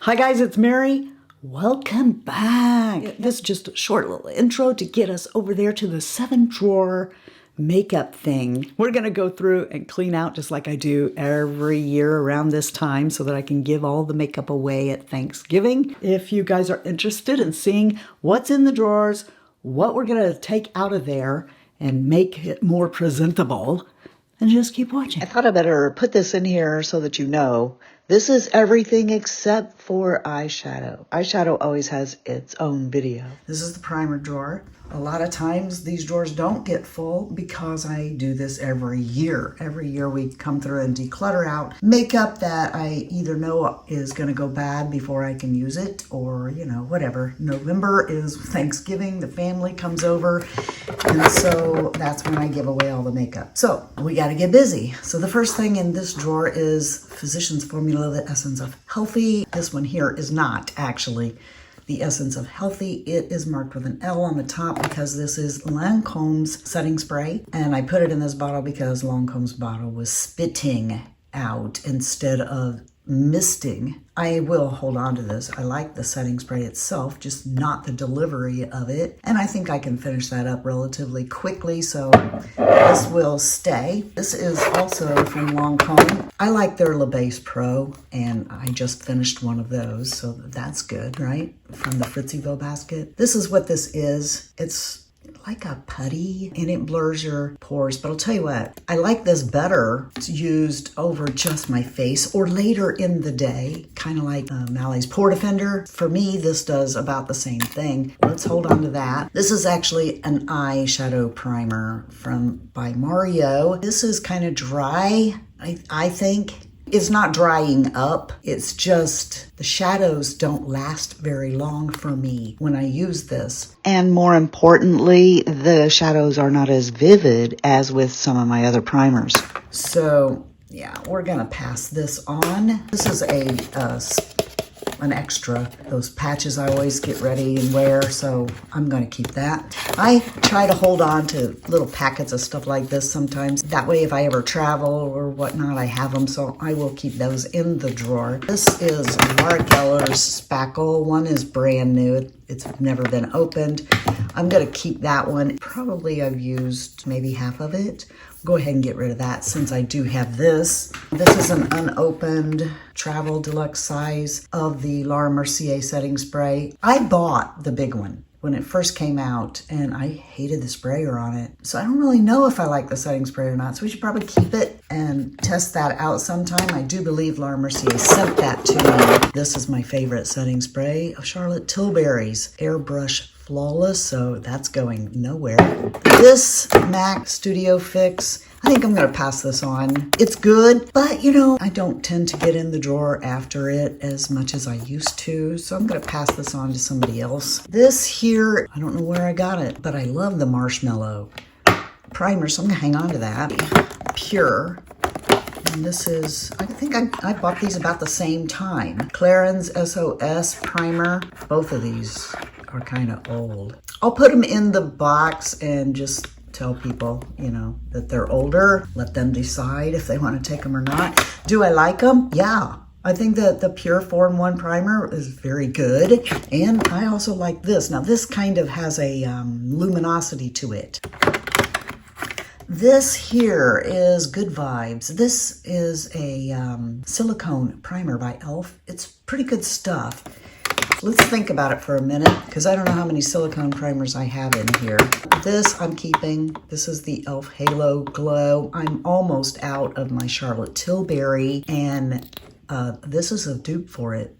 Hi guys, it's Mary. Welcome back. This is just a short little intro to get us over there to the 7-drawer makeup thing. We're gonna go through and clean out just like I do every year around this time so that I can give all the makeup away at Thanksgiving. If you guys are interested in seeing what's in the drawers, what we're gonna take out of there and make it more presentable, and just keep watching. I thought I better put this in here so that you know this is everything except for eyeshadow. Eyeshadow always has its own video. This is the primer drawer. A lot of times these drawers don't get full because I do this every year. Every year we come through and declutter out makeup that I either know is gonna go bad before I can use it, or whatever. November is Thanksgiving, the family comes over, and so that's when I give away all the makeup. So we gotta get busy. So the first thing in this drawer is Physicians Formula, the Essence of Healthy. This one here is not actually the Essence of Healthy. It is marked with an L on the top because this is Lancome's setting spray. And I put it in this bottle because Lancome's bottle was spitting out instead of misting. I will hold on to this. I like the setting spray itself, just not the delivery of it. And I think I can finish that up relatively quickly, so this will stay. This is also from Lancome. I like their La Base Pro, and I just finished one of those, so that's good, right? From the Fritzzyville basket. This is what this is. It's like a putty and it blurs your pores, but I'll tell you what, I like this better. It's used over just my face or later in the day, kind of like Mally's Pore Defender. For me, this does about the same thing. Let's hold on to that. This is actually an eyeshadow primer by Mario. This is kind of dry, I think. It's not drying up, it's just the shadows don't last very long for me when I use this. And more importantly, the shadows are not as vivid as with some of my other primers. So yeah, we're gonna pass this on. This is an extra. Those patches I always get ready and wear, so I'm going to keep that. I try to hold on to little packets of stuff like this sometimes. That way if I ever travel or whatnot, I have them, so I will keep those in the drawer. This is Laura Geller's spackle. One is brand new. It's never been opened. I'm going to keep that one. Probably I've used maybe half of it. Go ahead and get rid of that since I do have this. This is an unopened travel deluxe size of the Laura Mercier setting spray. I bought the big one when it first came out and I hated the sprayer on it. So I don't really know if I like the setting spray or not. So we should probably keep it and test that out sometime. I do believe Laura Mercier sent that to me. This is my favorite setting spray of Charlotte Tilbury's Airbrush Flawless, so that's going nowhere. This MAC Studio Fix, I think I'm gonna pass this on. It's good, but I don't tend to get in the drawer after it as much as I used to, so I'm gonna pass this on to somebody else. This here, I don't know where I got it, but I love the Marshmallow primer, so I'm gonna hang on to that. Pure. And this is, I think I bought these about the same time. Clarins SOS primer. Both of these are kind of old. I'll put them in the box and just tell people, that they're older. Let them decide if they want to take them or not. Do I like them? Yeah. I think that the Pure 4-in-1 primer is very good. And I also like this. Now this kind of has a luminosity to it. This here is Good Vibes. This is a silicone primer by e.l.f. It's pretty good stuff. Let's think about it for a minute because I don't know how many silicone primers I have in here. This I'm keeping. This is the e.l.f. Halo Glow. I'm almost out of my Charlotte Tilbury, and this is a dupe for it.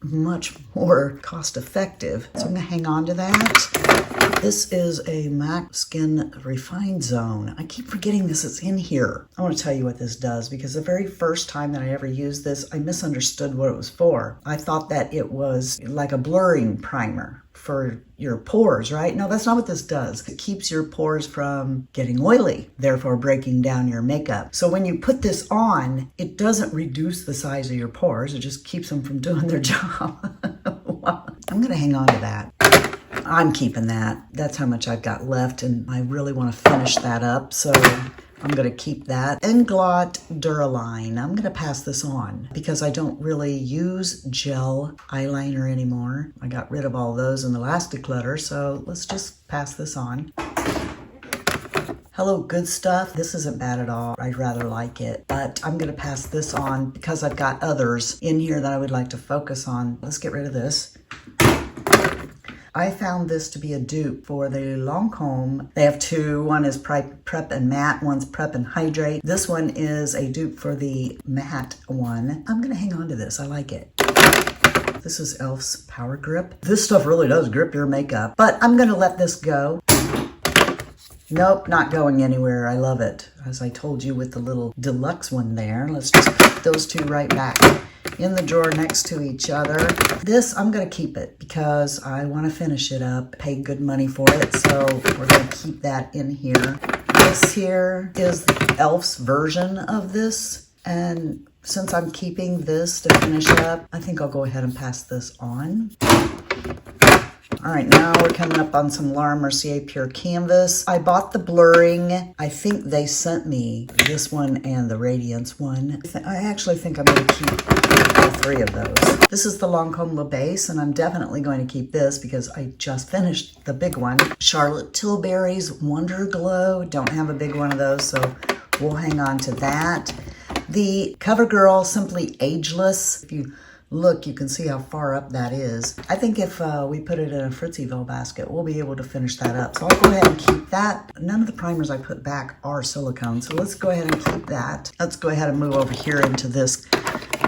Much more cost effective. So I'm gonna hang on to that. This is a MAC Skin Refined Zone. I keep forgetting this is in here. I want to tell you what this does because the very first time that I ever used this, I misunderstood what it was for. I thought that it was like a blurring primer for your pores, right? No, that's not what this does. It keeps your pores from getting oily, therefore breaking down your makeup. So when you put this on, it doesn't reduce the size of your pores. It just keeps them from doing their job. I'm gonna hang on to that. I'm keeping that. That's how much I've got left, and I really want to finish that up. So I'm going to keep that. Inglot Duraline. I'm going to pass this on because I don't really use gel eyeliner anymore. I got rid of all those in the last declutter, so let's just pass this on. Hello Good Stuff. This isn't bad at all. I rather like it, but I'm going to pass this on because I've got others in here that I would like to focus on. Let's get rid of this. I found this to be a dupe for the Lancome. They have two. One is Prep and Matte. One's Prep and Hydrate. This one is a dupe for the matte one. I'm going to hang on to this. I like it. This is e.l.f.'s Power Grip. This stuff really does grip your makeup, but I'm going to let this go. Nope, not going anywhere. I love it. As I told you with the little deluxe one there, let's just put those two right back in the drawer next to each other. This, I'm going to keep it because I want to finish it up, pay good money for it, so we're going to keep that in here. This here is e.l.f.'s version of this, and since I'm keeping this to finish up, I think I'll go ahead and pass this on. All right, now we're coming up on some Laura Mercier Pure Canvas. I bought the blurring. I think they sent me this one and the Radiance one. I actually think I'm going to keep all three of those. This is the Lancome La Base, and I'm definitely going to keep this because I just finished the big one. Charlotte Tilbury's Wonder Glow. Don't have a big one of those, so we'll hang on to that. The CoverGirl Simply Ageless. If you look, you can see how far up that is. I think if we put it in a FritzyVille basket, we'll be able to finish that up. So I'll go ahead and keep that. None of the primers I put back are silicone, so let's go ahead and keep that. Let's go ahead and move over here into this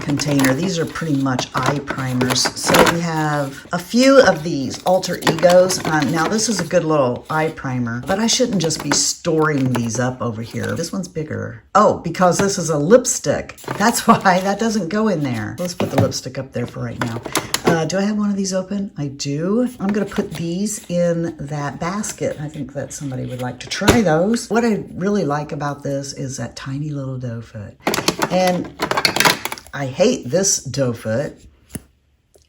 container. These are pretty much eye primers. So we have a few of these Alter Egos. Now this is a good little eye primer, but I shouldn't just be storing these up over here. This one's bigger. Oh, because this is a lipstick. That's why that doesn't go in there. Let's put the lipstick up there for right now. Do I have one of these open? I do. I'm going to put these in that basket. I think that somebody would like to try those. What I really like about this is that tiny little doe foot. And I hate this doe foot,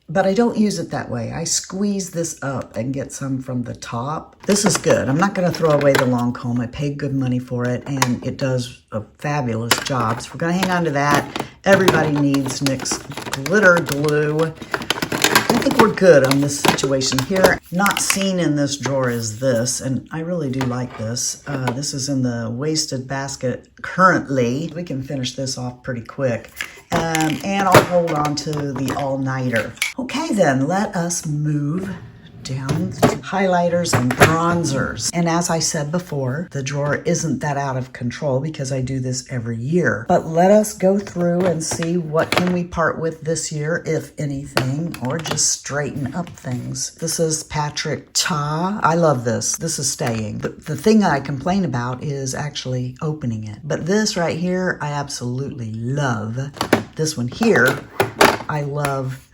but I don't use it that way. I squeeze this up and get some from the top. This is good. I'm not going to throw away the Lancome. I paid good money for it, and it does a fabulous job. So we're going to hang on to that. Everybody needs NYX glitter glue. I think we're good on this situation here. Not seen in this drawer is this, and I really do like this. This is in the wasted basket currently. We can finish this off pretty quick. And I'll hold on to the all-nighter. Okay then, let us move down to highlighters and bronzers. And as I said before, the drawer isn't that out of control because I do this every year. But let us go through and see what can we part with this year, if anything, or just straighten up things. This is Patrick Ta. I love this. This is staying. The thing I complain about is actually opening it. But this right here, I absolutely love. This one here, I love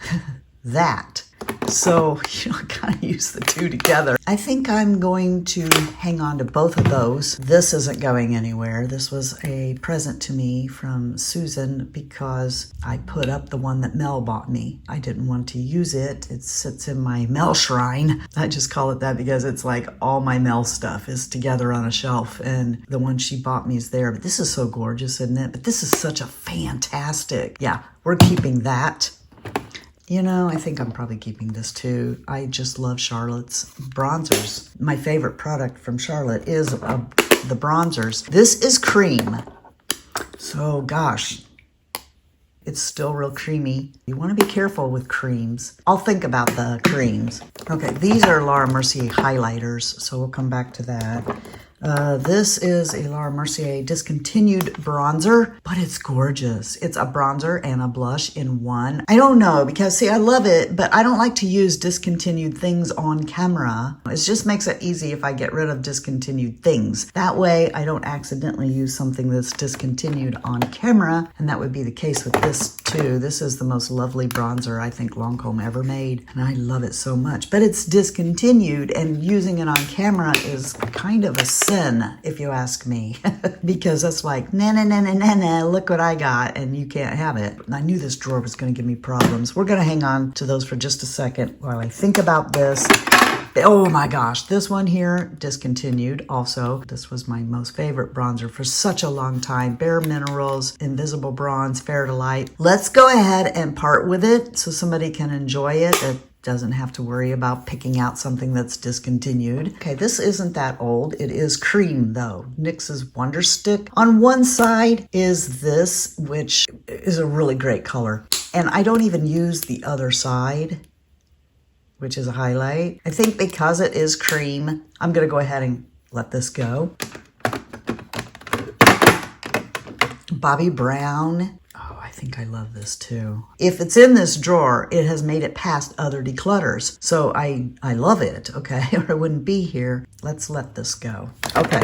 that. So, I kind of use the two together. I think I'm going to hang on to both of those. This isn't going anywhere. This was a present to me from Susan because I put up the one that Mel bought me. I didn't want to use it. It sits in my Mel shrine. I just call it that because it's like all my Mel stuff is together on a shelf, and the one she bought me is there. But this is so gorgeous, isn't it? But this is such a fantastic. Yeah, we're keeping that. You know, I think I'm probably keeping this too. I just love Charlotte's bronzers. My favorite product from Charlotte is the bronzers. This is cream. So, gosh, it's still real creamy. You want to be careful with creams. I'll think about the creams. Okay, these are Laura Mercier highlighters, so we'll come back to that. This is a Laura Mercier discontinued bronzer, but it's gorgeous. It's a bronzer and a blush in one. I don't know, because see, I love it, but I don't like to use discontinued things on camera. It just makes it easy if I get rid of discontinued things. That way, I don't accidentally use something that's discontinued on camera, and that would be the case with this too. This is the most lovely bronzer I think Lancome ever made, and I love it so much. But it's discontinued, and using it on camera is kind of a sin, if you ask me, because that's like, nah, look what I got, and you can't have it. I knew this drawer was going to give me problems. We're going to hang on to those for just a second while I think about this. Oh my gosh, this one here, discontinued also. This was my most favorite bronzer for such a long time. Bare Minerals, Invisible Bronze, Fair to Light. Let's go ahead and part with it so somebody can enjoy it. It doesn't have to worry about picking out something that's discontinued. Okay, this isn't that old. It is cream though. NYX's Wonder Stick. On one side is this, which is a really great color. And I don't even use the other side, which is a highlight. I think because it is cream, I'm gonna go ahead and let this go. Bobbi Brown. Oh, I think I love this too. If it's in this drawer, it has made it past other declutters. So I love it, okay? Or it wouldn't be here. Let's let this go. Okay.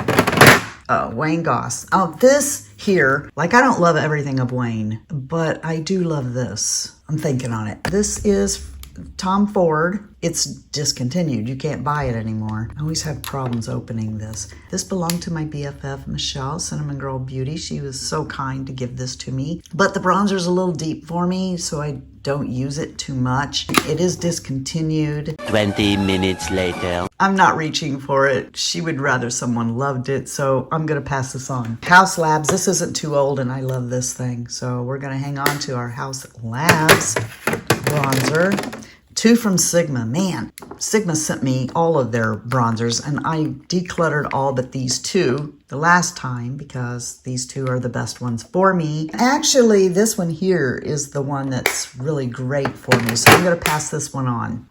Wayne Goss. Oh, this here, like I don't love everything of Wayne, but I do love this. I'm thinking on it. This is Tom Ford. It's discontinued. You can't buy it anymore. I always have problems opening this. This belonged to my BFF, Michelle, Cinnamon Girl Beauty. She was so kind to give this to me. But the bronzer's a little deep for me, so I don't use it too much. It is discontinued. 20 minutes later. I'm not reaching for it. She would rather someone loved it, so I'm gonna pass this on. House Labs, this isn't too old and I love this thing. So we're gonna hang on to our House Labs bronzer. 2 from Sigma. Man, Sigma sent me all of their bronzers and I decluttered all but these 2 the last time because these 2 are the best ones for me. Actually, this one here is the one that's really great for me, so I'm gonna pass this one on.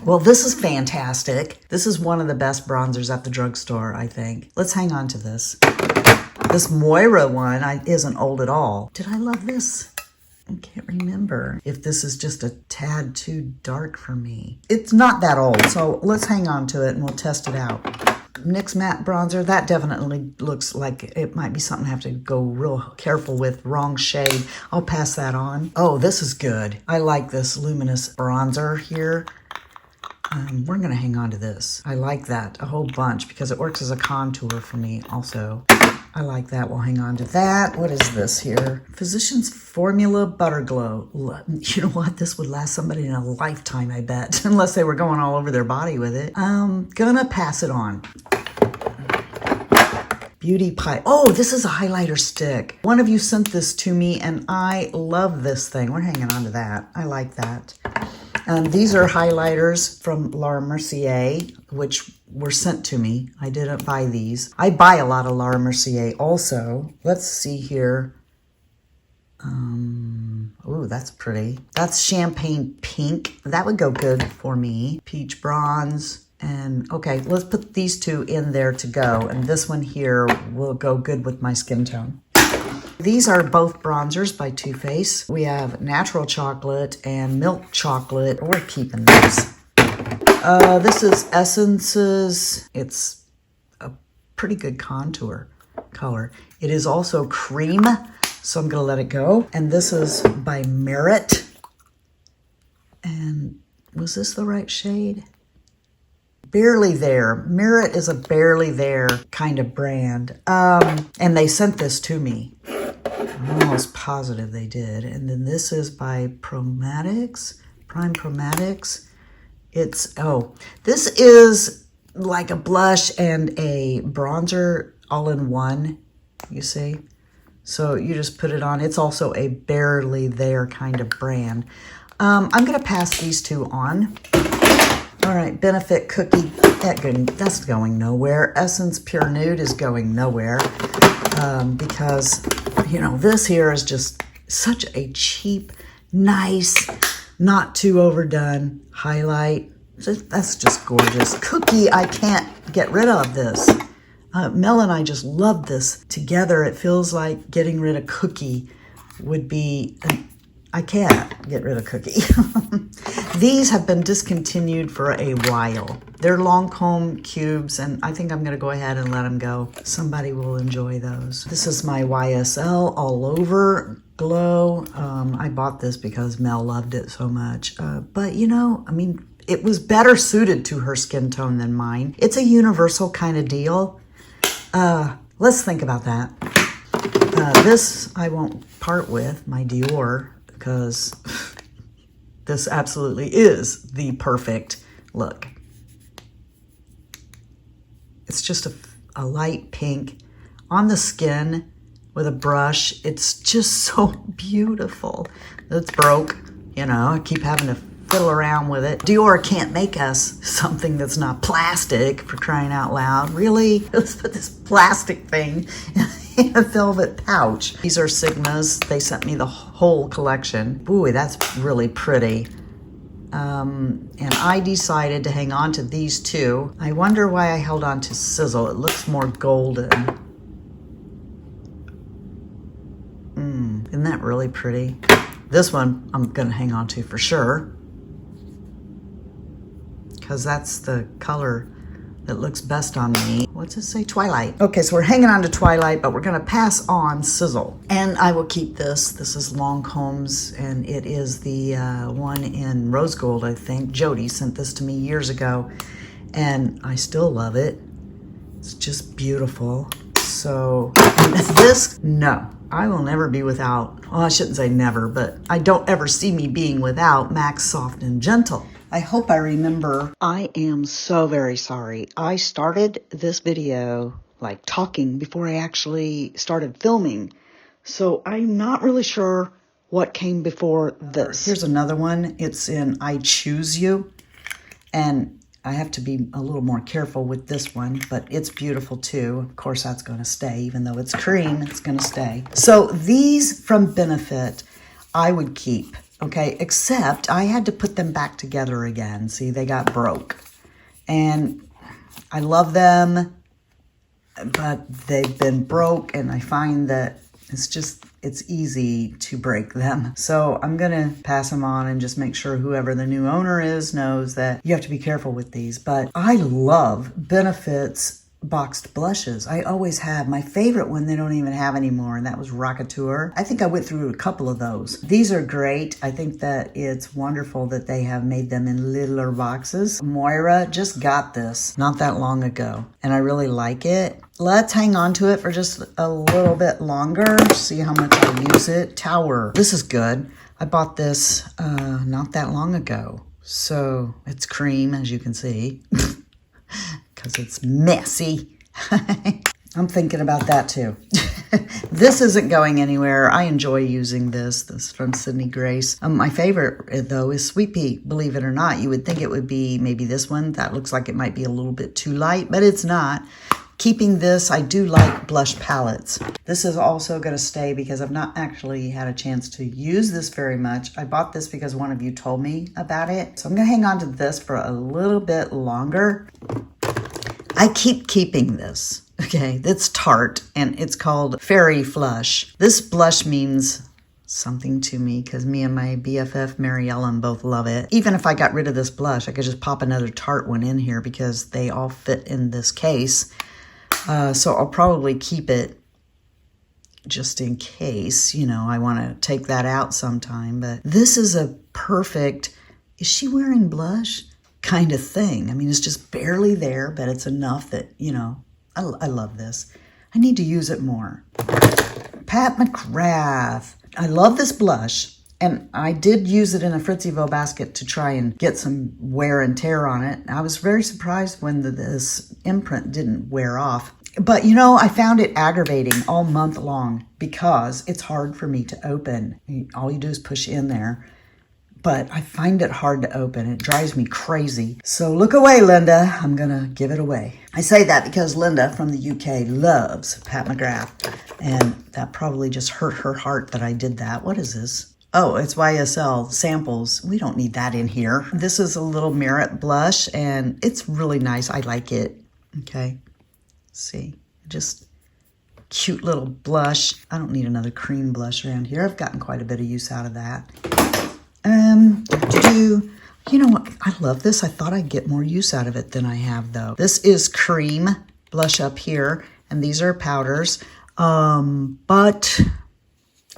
Well, this is fantastic. This is one of the best bronzers at the drugstore, I think. Let's hang on to this. This Moira one isn't old at all. Did I love this? I can't remember if this is just a tad too dark for me. It's not that old, so let's hang on to it and we'll test it out. NYX Matte Bronzer, that definitely looks like it might be something I have to go real careful with. Wrong shade. I'll pass that on. Oh, this is good. I like this luminous bronzer here. We're going to hang on to this. I like that a whole bunch because it works as a contour for me also. I like that. We'll hang on to that. What is this here? Physicians Formula Butter Glow. You know what? This would last somebody in a lifetime, I bet. Unless they were going all over their body with it. I'm gonna pass it on. Beauty Pie. Oh, this is a highlighter stick. One of you sent this to me and I love this thing. We're hanging on to that. I like that. These are highlighters from Laura Mercier, which were sent to me. I didn't buy these. I buy a lot of Laura Mercier also. Let's see here. Oh, that's pretty. That's Champagne Pink. That would go good for me. Peach Bronze. And okay, let's put these 2 in there to go. And this one here will go good with my skin tone. These are both bronzers by Too Faced. We have Natural Chocolate and Milk Chocolate. We're keeping those. This is Essences. It's a pretty good contour color. It is also cream, so I'm gonna let it go. And this is by Merit. And was this the right shade? Barely There. Merit is a barely there kind of brand. And they sent this to me. I'm almost positive they did. And then this is by Promatics, Prime Promatics. This is like a blush and a bronzer all in one, you see? So you just put it on. It's also a barely there kind of brand. I'm gonna pass these 2 on. All right, Benefit Cookie, that's going nowhere. Essence Pure Nude is going nowhere because, you know, this here is just such a cheap, nice, not too overdone highlight. That's just gorgeous. Cookie, I can't get rid of this. Mel and I just love this together. It feels like getting rid of Cookie would be, I can't get rid of Cookie. These have been discontinued for a while. They're Lancome cubes, and I think I'm gonna go ahead and let them go. Somebody will enjoy those. This is my YSL All Over Glow. I bought this because Mel loved it so much. But you know, I mean, it was better suited to her skin tone than mine. It's a universal kind of deal. Let's think about that. This I won't part with, my Dior, because this absolutely is the perfect Look. It's just a light pink on the skin with a brush. It's just so beautiful. It's broke, you know, I keep having to fiddle around with it. Dior can't make us something that's not plastic, for crying out loud. Really? Let's put this plastic thing in a velvet pouch. These are Sigmas. They sent me the whole collection. Ooh, that's really pretty. And I decided to hang on to these two. I wonder why I held on to Sizzle. It looks more golden. Isn't that really pretty? This one I'm gonna hang on to for sure, because that's the color that looks best on me. What's it say? Twilight. Okay, so we're hanging on to Twilight, but we're gonna pass on Sizzle. And I will keep this. This is Lancome's, and it is the one in rose gold, I think. Jody sent this to me years ago, and I still love it. It's just beautiful. So, and this, no. I will never be without, well, I shouldn't say never, but I don't ever see me being without MAC Soft and Gentle. I hope I remember. I am so very sorry. I started this video like talking before I actually started filming. So I'm not really sure what came before this. Here's another one. It's in I Choose You. And I have to be a little more careful with this one, but it's beautiful too. Of course, that's going to stay. Even though it's cream, it's going to stay. So these from Benefit, I would keep, okay? Except I had to put them back together again. See, they got broke. And I love them, but they've been broke, and I find that it's easy to break them. So I'm gonna pass them on and just make sure whoever the new owner is knows that you have to be careful with these. But I love Benefit's boxed blushes. I always have. My favorite one they don't even have anymore, and that was Rockateur. I think I went through a couple of those. These are great. I think that it's wonderful that they have made them in littler boxes. Moira just got this not that long ago, and I really like it. Let's hang on to it for just a little bit longer, see how much I use it. Tower. This is good. I bought this not that long ago. So it's cream, as you can see, because it's messy. I'm thinking about that too. This isn't going anywhere. I enjoy using this. This is from Sydney Grace. My favorite, though, is Sweet Pea. Believe it or not, you would think it would be maybe this one. That looks like it might be a little bit too light, but it's not. Keeping this, I do like blush palettes. This is also going to stay because I've not actually had a chance to use this very much. I bought this because one of you told me about it. So I'm going to hang on to this for a little bit longer. I keep keeping this. Okay, it's Tarte, and it's called Fairy Flush. This blush means something to me because me and my BFF Mary Ellen both love it. Even if I got rid of this blush, I could just pop another Tarte one in here because they all fit in this case. So I'll probably keep it just in case, you know, I want to take that out sometime. But this is a perfect, is she wearing blush? Kind of thing. I mean, it's just barely there, but it's enough that, you know, I love this. I need to use it more. Pat McGrath. I love this blush. And I did use it in a FritzyNESS basket to try and get some wear and tear on it. I was very surprised when this imprint didn't wear off. But, you know, I found it aggravating all month long because it's hard for me to open. All you do is push in there. But I find it hard to open. It drives me crazy. So look away, Linda. I'm going to give it away. I say that because Linda from the UK loves Pat McGrath. And that probably just hurt her heart that I did that. What is this? Oh, it's YSL samples. We don't need that in here. This is a little Merit blush, and it's really nice. I like it. Okay. See, just cute little blush. I don't need another cream blush around here. I've gotten quite a bit of use out of that. You know what? I love this. I thought I'd get more use out of it than I have, though. This is cream blush up here, and these are powders. But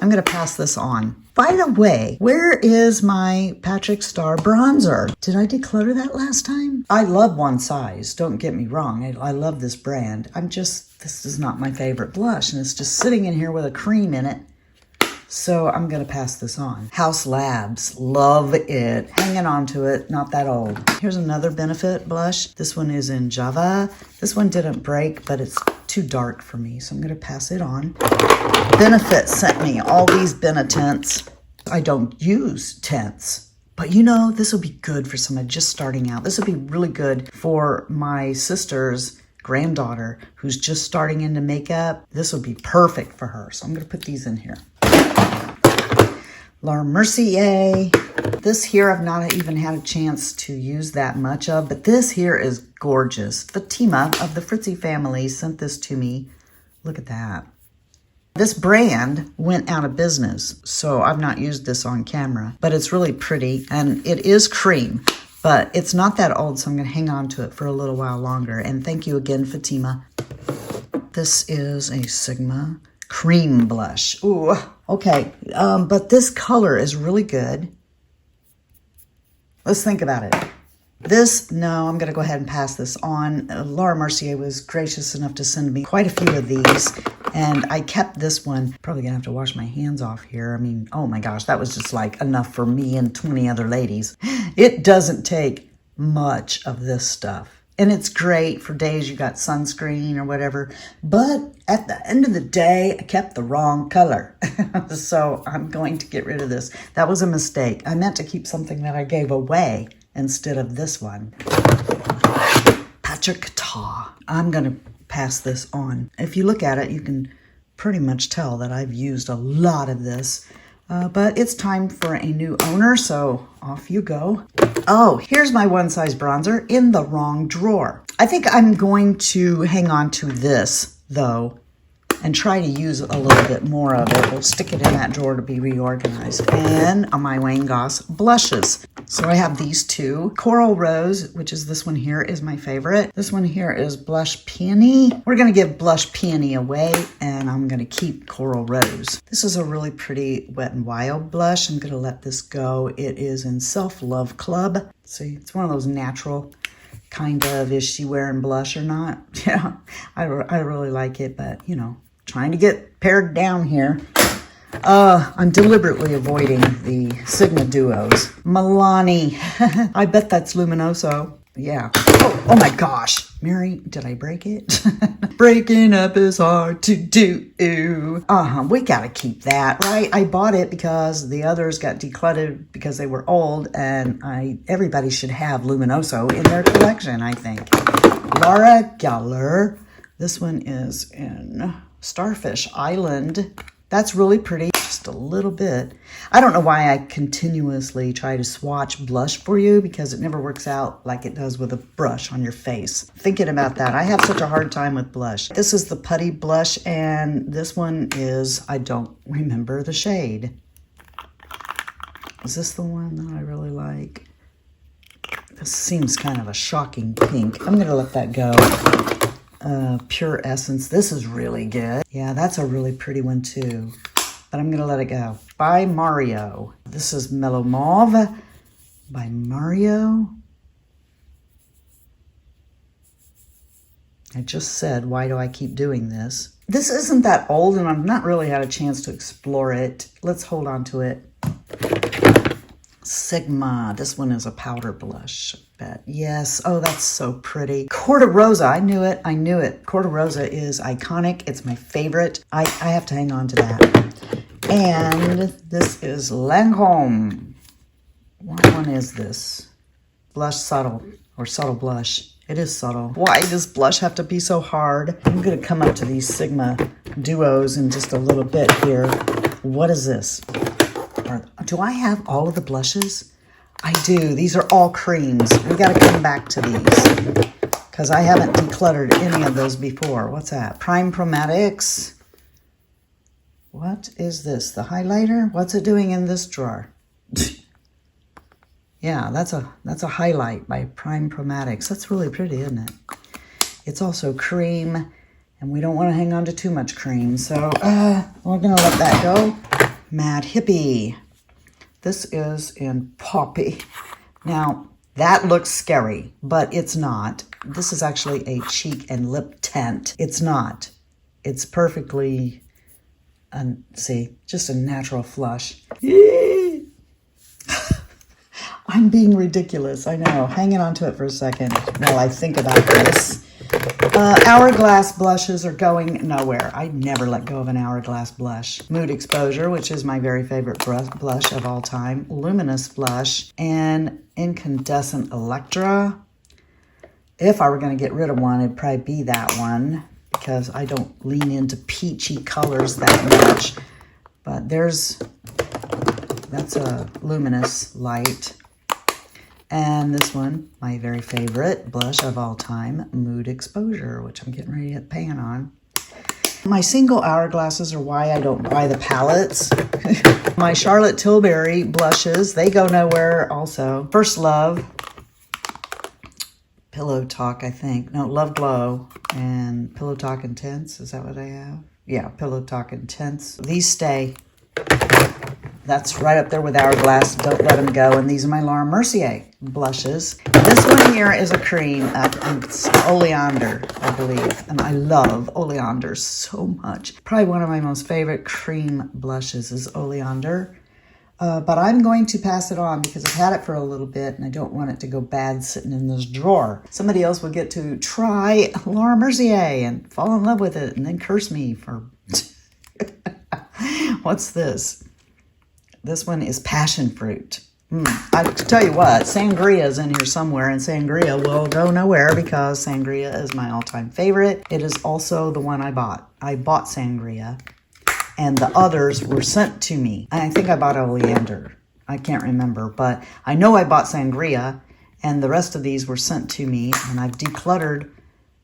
I'm going to pass this on. By the way, where is my Patrick Star bronzer? Did I declutter that last time? I love One Size. Don't get me wrong. I love this brand. This is not my favorite blush, and it's just sitting in here with a cream in it. So I'm going to pass this on. House Labs. Love it. Hanging on to it. Not that old. Here's another Benefit blush. This one is in Java. This one didn't break, but it's too dark for me, so I'm going to pass it on. Benefit sent me all these Benetents. I don't use tints. But you know, this will be good for somebody just starting out. This will be really good for my sister's granddaughter who's just starting into makeup. This will be perfect for her. So I'm going to put these in here. La Mercier. This here I've not even had a chance to use that much of, but this here is gorgeous. Fatima of the Fritzy family sent this to me. Look at that. This brand went out of business, so I've not used this on camera, but it's really pretty, and it is cream, but it's not that old, so I'm going to hang on to it for a little while longer. And thank you again, Fatima. This is a Sigma cream blush. Ooh, okay, but this color is really good. Let's think about it. No, I'm going to go ahead and pass this on. Laura Mercier was gracious enough to send me quite a few of these, and I kept this one. Probably going to have to wash my hands off here. I mean, oh my gosh, that was just like enough for me and 20 other ladies. It doesn't take much of this stuff. And it's great for days you got sunscreen or whatever. But at the end of the day, I kept the wrong color. So I'm going to get rid of this. That was a mistake. I meant to keep something that I gave away instead of this one. Patrick Ta. I'm going to pass this on. If you look at it, you can pretty much tell that I've used a lot of this. But it's time for a new owner, so off you go. Oh, here's my one size bronzer in the wrong drawer. I think I'm going to hang on to this, though, and try to use a little bit more of it. We'll stick it in that drawer to be reorganized. And on my Wayne Goss blushes. So I have these two. Coral Rose, which is this one here, is my favorite. This one here is Blush Peony. We're going to give Blush Peony away, and I'm going to keep Coral Rose. This is a really pretty Wet n Wild blush. I'm going to let this go. It is in Self Love Club. See, it's one of those natural kind of, is she wearing blush or not? Yeah, I really like it, but, you know, trying to get pared down here. I'm deliberately avoiding the Sigma Duos. Milani. I bet that's Luminoso. Yeah. Oh my gosh. Mary, did I break it? Breaking up is hard to do. We gotta keep that, right? I bought it because the others got decluttered because they were old, and everybody should have Luminoso in their collection, I think. Laura Geller. This one is in Starfish Island. That's really pretty, just a little bit. I don't know why I continuously try to swatch blush for you, because it never works out like it does with a brush on your face. Thinking about that, I have such a hard time with blush. This is the Putty blush, and this one is, I don't remember the shade. Is this the one that I really like? This seems kind of a shocking pink. I'm gonna let that go. Pure Essence. This is really good. Yeah, that's a really pretty one too. But I'm going to let it go. By Mario. This is Mellow Mauve by Mario. I just said, why do I keep doing this? This isn't that old, and I've not really had a chance to explore it. Let's hold on to it. Sigma. This one is a powder blush. Bet. Yes. Oh, that's so pretty. Corta Rosa. I knew it. I knew it. Corta Rosa is iconic. It's my favorite. I have to hang on to that. And this is Lancome. What one is this? Blush Subtle, or Subtle Blush. It is subtle. Why does blush have to be so hard? I'm going to come up to these Sigma Duos in just a little bit here. What is this? Do I have all of the blushes? I do. These are all creams. We got to come back to these because I haven't decluttered any of those before. What's that? Prime Chromatics. What is this? The highlighter? What's it doing in this drawer? Yeah, that's a highlight by Prime Chromatics. That's really pretty, isn't it? It's also cream, and we don't want to hang on to too much cream, so we're going to let that go. Mad Hippie. This is in Poppy. Now, that looks scary, but it's not. This is actually a cheek and lip tint. It's not. It's perfectly see, just a natural flush. I'm being ridiculous, I know. Hanging on to it for a second while I think about this. Hourglass blushes are going nowhere. I never let go of an Hourglass blush. Mood Exposure, which is my very favorite blush of all time. Luminous Blush and Incandescent Electra. If I were going to get rid of one, it'd probably be that one because I don't lean into peachy colors that much. But that's a Luminous Light. And this one, my very favorite blush of all time, Mood Exposure, which I'm getting ready to hit pan on. My single hourglasses are why I don't buy the palettes. My Charlotte Tilbury blushes, they go nowhere also. First Love, Pillow Talk, I think. No, Love Glow and Pillow Talk Intense. Is that what I have? Yeah, Pillow Talk Intense. These stay. That's right up there with Hourglass. Don't let them go. And these are my Laura Mercier blushes. This one here is a cream. It's Oleander, I believe. And I love Oleander so much. Probably one of my most favorite cream blushes is Oleander. But I'm going to pass it on because I've had it for a little bit and I don't want it to go bad sitting in this drawer. Somebody else will get to try Laura Mercier and fall in love with it and then curse me for... What's this? This one is Passion Fruit. I tell you what, Sangria is in here somewhere, and Sangria will go nowhere because Sangria is my all-time favorite. It is also the one I bought. I bought Sangria, and the others were sent to me. I think I bought Oleander. I can't remember, but I know I bought Sangria, and the rest of these were sent to me, and I've decluttered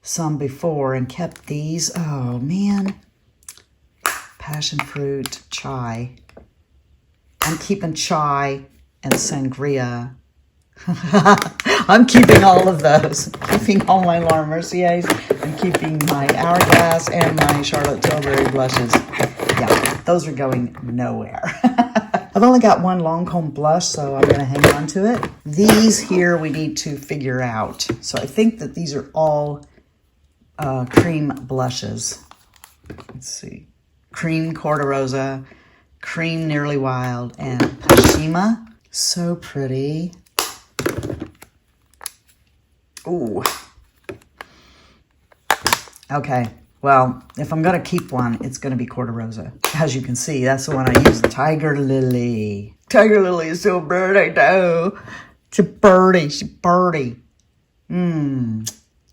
some before and kept these. Oh, man. Passion Fruit, Chai. I'm keeping Chai and Sangria. I'm keeping all of those. Keeping all my Laura Merciers. I'm keeping my Hourglass and my Charlotte Tilbury blushes. Yeah, those are going nowhere. I've only got one Lancome blush, so I'm going to hang on to it. These here we need to figure out. So I think that these are all cream blushes. Let's see. Cream Corderosa, Cream Nearly Wild, and Pashima. So pretty. Ooh. Okay, well, if I'm going to keep one, it's going to be Corderosa. As you can see, that's the one I use. Tiger Lily. Tiger Lily is so pretty, though. It's a birdie. She's birdie.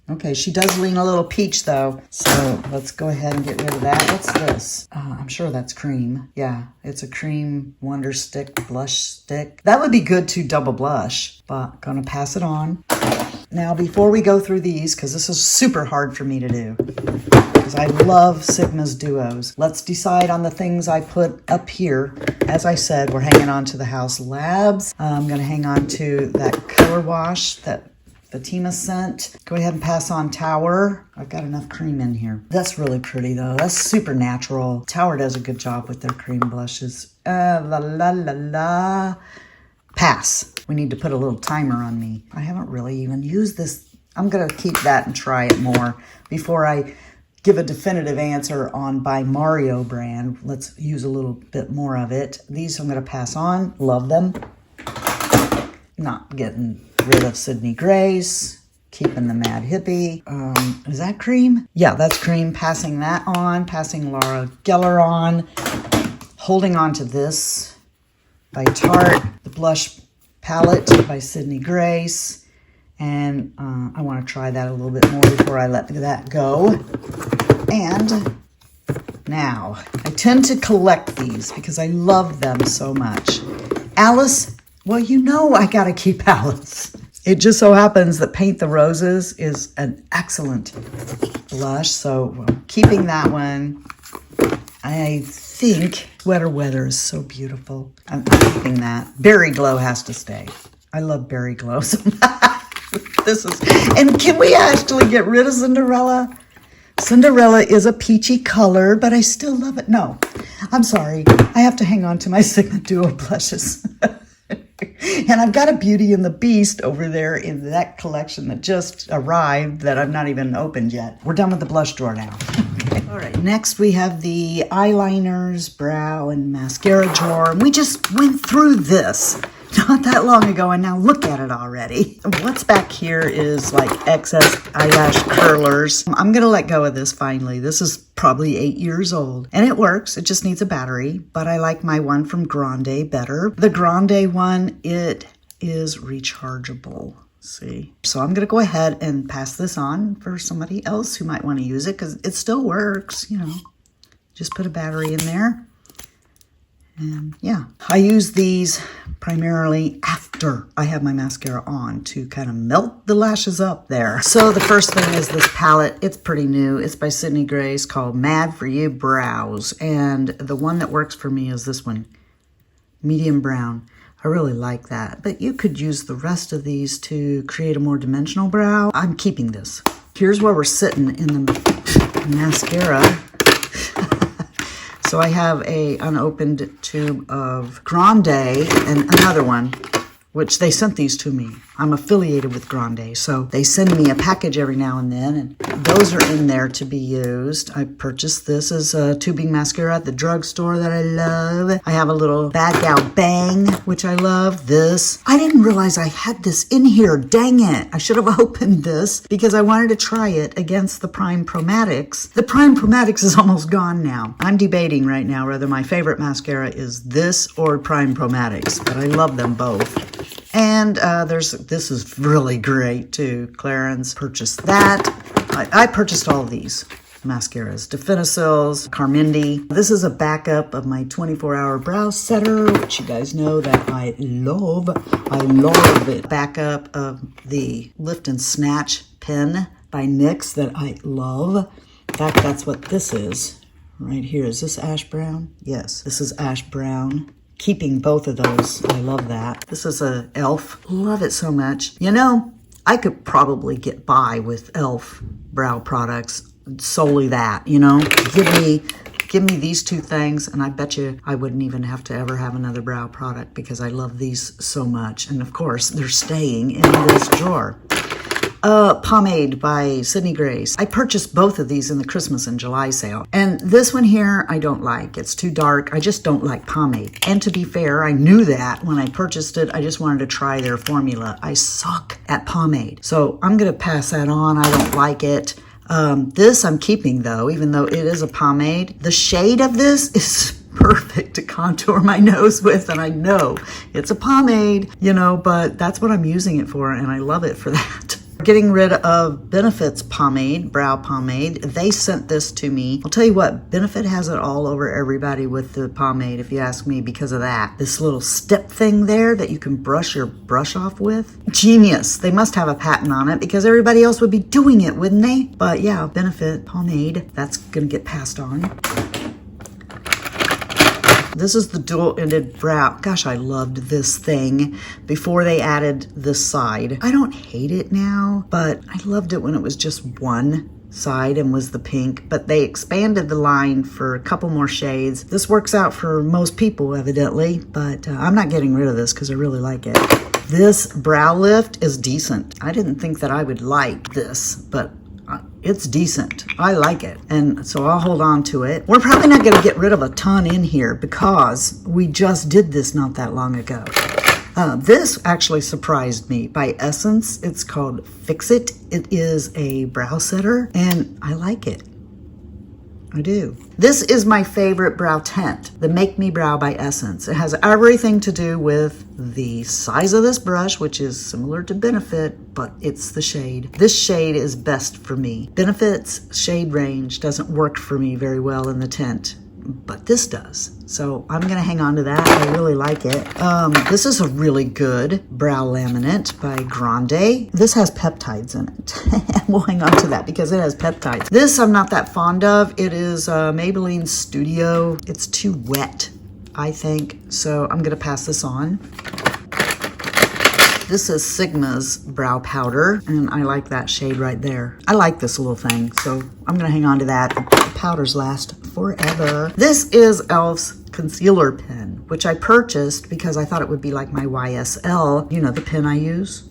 Okay, she does lean a little peach, though. So let's go ahead and get rid of that. What's this? I'm sure that's cream. Yeah, it's a cream Wonder Stick blush stick. That would be good to double blush, but gonna pass it on. Now, before we go through these, because this is super hard for me to do, because I love Sigma's duos, let's decide on the things I put up here. As I said, we're hanging on to the House Labs. I'm gonna hang on to that color wash that Fatima scent. Go ahead and pass on Tower. I've got enough cream in here. That's really pretty though. That's super natural. Tower does a good job with their cream blushes. La la la la. Pass. We need to put a little timer on me. I haven't really even used this. I'm gonna keep that and try it more before I give a definitive answer on by Mario brand. Let's use a little bit more of it. These I'm gonna pass on. Love them. Not getting rid of Sydney Grace, keeping the Mad Hippie. Is that cream? Yeah, that's cream. Passing that on, passing Laura Geller on, holding on to this by Tarte, the blush palette by Sydney Grace, and I want to try that a little bit more before I let that go. And now, I tend to collect these because I love them so much. Alice, well, you know I gotta keep Alice. It just so happens that Paint the Roses is an excellent blush, so keeping that one. I think Sweater Weather is so beautiful. I'm keeping that. Berry Glow has to stay. I love Berry Glow so much. And can we actually get rid of Cinderella? Cinderella is a peachy color, but I still love it. No, I'm sorry. I have to hang on to my Sigma Duo blushes. And I've got a Beauty and the Beast over there in that collection that just arrived that I've not even opened yet. We're done with the blush drawer now. All right, next we have the eyeliners, brow, and mascara drawer. And we just went through this not that long ago, and now look at it already. What's back here is like excess eyelash curlers. I'm gonna let go of this finally. This is probably 8 years old, and it works. It just needs a battery, but I like my one from Grande better. The Grande one, it is rechargeable. See, so I'm gonna go ahead and pass this on for somebody else who might want to use it because it still works, you know. Just put a battery in there. And yeah, I use these primarily after I have my mascara on to kind of melt the lashes up there. So the first thing is this palette. It's pretty new. It's by Sydney Grace, called Mad For You Brows. And the one that works for me is this one, medium brown. I really like that. But you could use the rest of these to create a more dimensional brow. I'm keeping this. Here's where we're sitting in the mascara. So I have a unopened tube of Grande and another one, which they sent these to me. I'm affiliated with Grande, so they send me a package every now and then, and those are in there to be used. I purchased this as a tubing mascara at the drugstore that I love. I have a little Bad Gal Bang, which I love. This. I didn't realize I had this in here. Dang it. I should have opened this because I wanted to try it against the Prime Promatics. The Prime Promatics is almost gone now. I'm debating right now whether my favorite mascara is this or Prime Promatics, but I love them both. And this is really great too. Clarins purchased that. I purchased all of these mascaras. Definicils, Carmindi. This is a backup of my 24-hour brow setter, which you guys know that I love. I love it. Backup of the Lift and Snatch pen by NYX that I love. In fact, that's what this is right here. Is this ash brown? Yes, this is ash brown. Keeping both of those. I love that. This is a e.l.f. Love it so much. You know, I could probably get by with e.l.f. brow products. Solely that, you know. Give me these two things, and I bet you I wouldn't even have to ever have another brow product because I love these so much. And of course, they're staying in this drawer. Pomade by Sydney Grace. I purchased both of these in the Christmas and July sale. And this one here, I don't like. It's too dark. I just don't like pomade. And to be fair, I knew that when I purchased it. I just wanted to try their formula. I suck at pomade. So I'm going to pass that on. I don't like it. This I'm keeping though, even though it is a pomade. The shade of this is perfect to contour my nose with, and I know it's a pomade, you know, but that's what I'm using it for, and I love it for that. Getting rid of Benefit's pomade, brow pomade. They sent this to me. I'll tell you what, Benefit has it all over everybody with the pomade, if you ask me, because of that. This little step thing there that you can brush your brush off with. Genius. They must have a patent on it because everybody else would be doing it, wouldn't they? But yeah, Benefit pomade, that's gonna get passed on. This is the dual-ended brow. Gosh, I loved this thing before they added this side. I don't hate it now, but I loved it when it was just one side and was the pink, but they expanded the line for a couple more shades. This works out for most people, evidently, but I'm not getting rid of this because I really like it. This brow lift is decent. I didn't think that I would like this, but it's decent. I like it. And so I'll hold on to it. We're probably not going to get rid of a ton in here because we just did this not that long ago. This actually surprised me. By Essence, it's called Fix It. It is a brow setter and I like it. I do. This is my favorite brow tint, the Make Me Brow by Essence. It has everything to do with the size of this brush, which is similar to Benefit, but it's the shade. This shade is best for me. Benefit's shade range doesn't work for me very well in the tint, but this does. So I'm gonna hang on to that. I really like it. This is a really good brow laminate by Grande. This has peptides in it. We'll hang on to that because it has peptides. This I'm not that fond of. It is Maybelline Studio. It's too wet, I think. So I'm gonna pass this on. This is Sigma's brow powder, and I like that shade right there. I like this little thing, so I'm gonna hang on to that. The powders last forever. This is e.l.f.'s concealer pen, which I purchased because I thought it would be like my YSL, you know, the pen I use.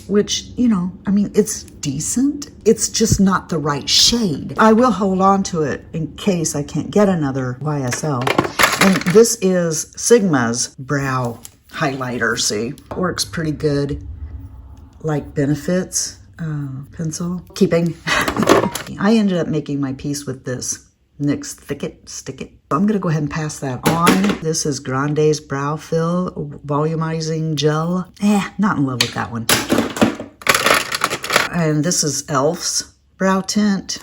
which, you know, I mean, it's decent. It's just not the right shade. I will hold on to it in case I can't get another YSL. And this is Sigma's brow highlighter, see? Works pretty good. Like Benefits pencil. Keeping. I ended up making my piece with this NYX Stick It. I'm going to go ahead and pass that on. This is Grande's Brow Fill Volumizing Gel. Not in love with that one. And this is e.l.f.'s Brow Tint.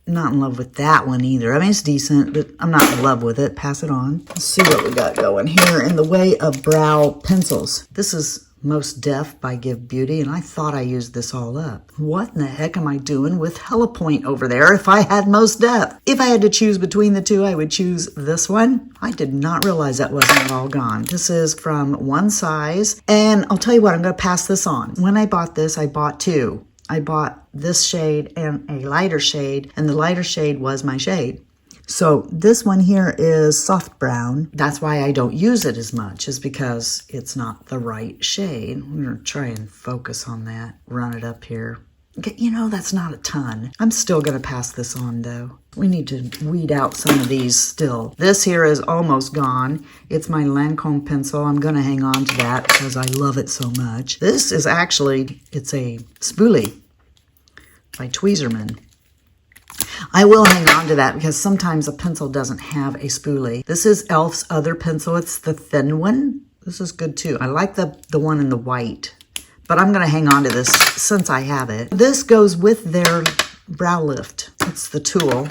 Not in love with that one either. I mean, it's decent, but I'm not in love with it. Pass it on. Let's see what we got going here in the way of brow pencils. This is Most Def by Give Beauty, and I thought I used this all up. What in the heck am I doing with Helipoint over there if I had Most Def? If I had to choose between the two, I would choose this one. I did not realize that wasn't all gone. This is from One Size, and I'll tell you what, I'm going to pass this on. When I bought this, I bought two. I bought this shade and a lighter shade, and the lighter shade was my shade. So this one here is soft brown. That's why I don't use it as much, is because it's not the right shade. I'm going to try and focus on that, run it up here. You know, that's not a ton. I'm still going to pass this on, though. We need to weed out some of these still. This here is almost gone. It's my Lancome pencil. I'm going to hang on to that because I love it so much. This is actually, it's a spoolie by Tweezerman. I will hang on to that because sometimes a pencil doesn't have a spoolie. This is e.l.f.'s other pencil. It's the thin one. This is good too. I like the one in the white, but I'm going to hang on to this since I have it. This goes with their brow lift. It's the tool.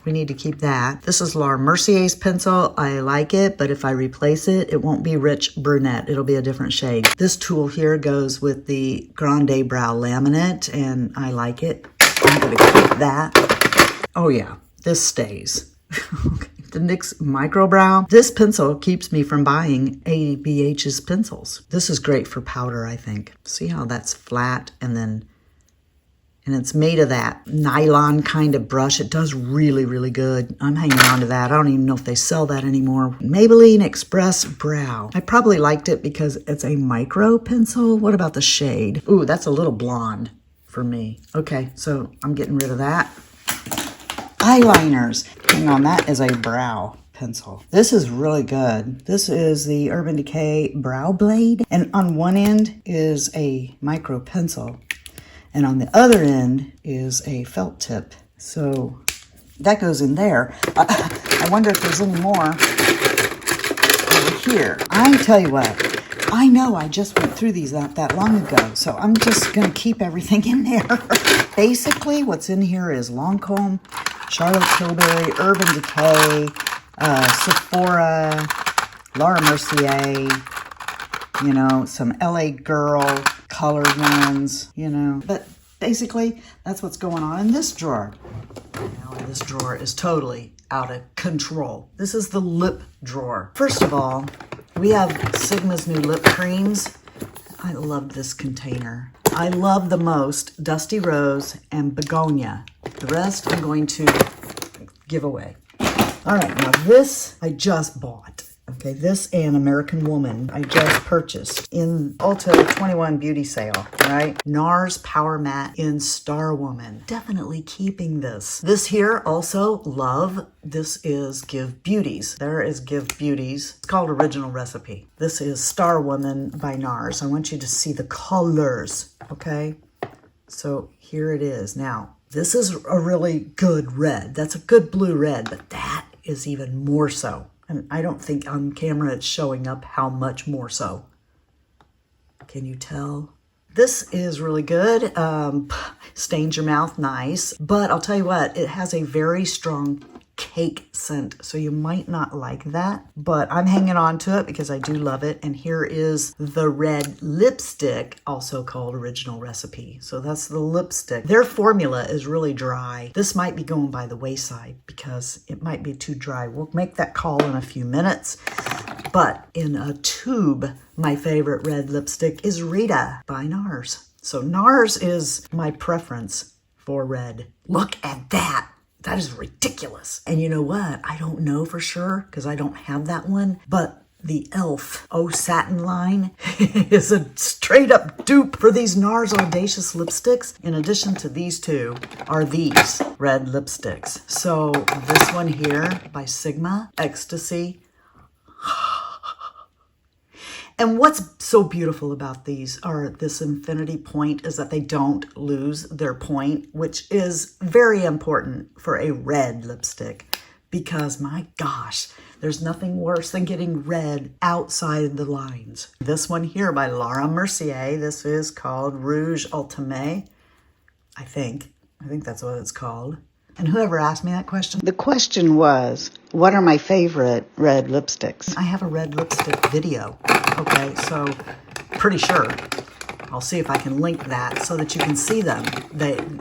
We need to keep that. This is Laura Mercier's pencil. I like it, but if I replace it, it won't be Rich Brunette. It'll be a different shade. This tool here goes with the Grande Brow Laminate, and I like it. I'm going to keep that. Oh yeah, this stays. The NYX Micro Brow. This pencil keeps me from buying ABH's pencils. This is great for powder, I think. See how that's flat and it's made of that nylon kind of brush. It does really, really good. I'm hanging on to that. I don't even know if they sell that anymore. Maybelline Express Brow. I probably liked it because it's a micro pencil. What about the shade? Ooh, that's a little blonde for me. Okay, so I'm getting rid of that. Eyeliners. Hang on, that is a brow pencil. This is really good. This is the Urban Decay Brow Blade. And on one end is a micro pencil. And on the other end is a felt tip. So that goes in there. I wonder if there's any more over here. I tell you what, I know I just went through these not that long ago, so I'm just going to keep everything in there. Basically, what's in here is Lancome, Charlotte Tilbury, Urban Decay, Sephora, Laura Mercier, you know, some LA Girl colored ones, you know. But basically, that's what's going on in this drawer. Now, this drawer is totally out of control. This is the lip drawer. First of all, we have Sigma's new lip creams. I love this container. I love the most Dusty Rose and Begonia. The rest I'm going to give away. All right, now this I just bought. Okay, this and American Woman I just purchased in Ulta 21 beauty sale, right? NARS Power Matte in Star Woman. Definitely keeping this. This here also, love. This is Give Beauties. There is Give Beauties. It's called Original Recipe. This is Star Woman by NARS. I want you to see the colors, okay? So here it is. Now, this is a really good red. That's a good blue red, but that is even more so. And I don't think on camera it's showing up how much more so. Can you tell? This is really good. Stains your mouth nice. But I'll tell you what, it has a very strong cake scent. So you might not like that. But I'm hanging on to it because I do love it. And here is the red lipstick, also called Original Recipe. So that's the lipstick. Their formula is really dry. This might be going by the wayside because it might be too dry. We'll make that call in a few minutes. But in a tube, my favorite red lipstick is Rita by NARS. So NARS is my preference for red. Look at that. That is ridiculous. And you know what? I don't know for sure because I don't have that one, but The e.l.f. Oh Satin line is a straight up dupe for these NARS Audacious lipsticks. In addition to these two are these red lipsticks. So this one here by Sigma, Ecstasy. And what's so beautiful about these are this infinity point is that they don't lose their point, which is very important for a red lipstick because my gosh, there's nothing worse than getting red outside the lines. This one here by Laura Mercier, this is called Rouge Ultime, I think that's what it's called. And whoever asked me that question? The question was, what are my favorite red lipsticks? I have a red lipstick video. Okay, so pretty sure. I'll see if I can link that so that you can see them.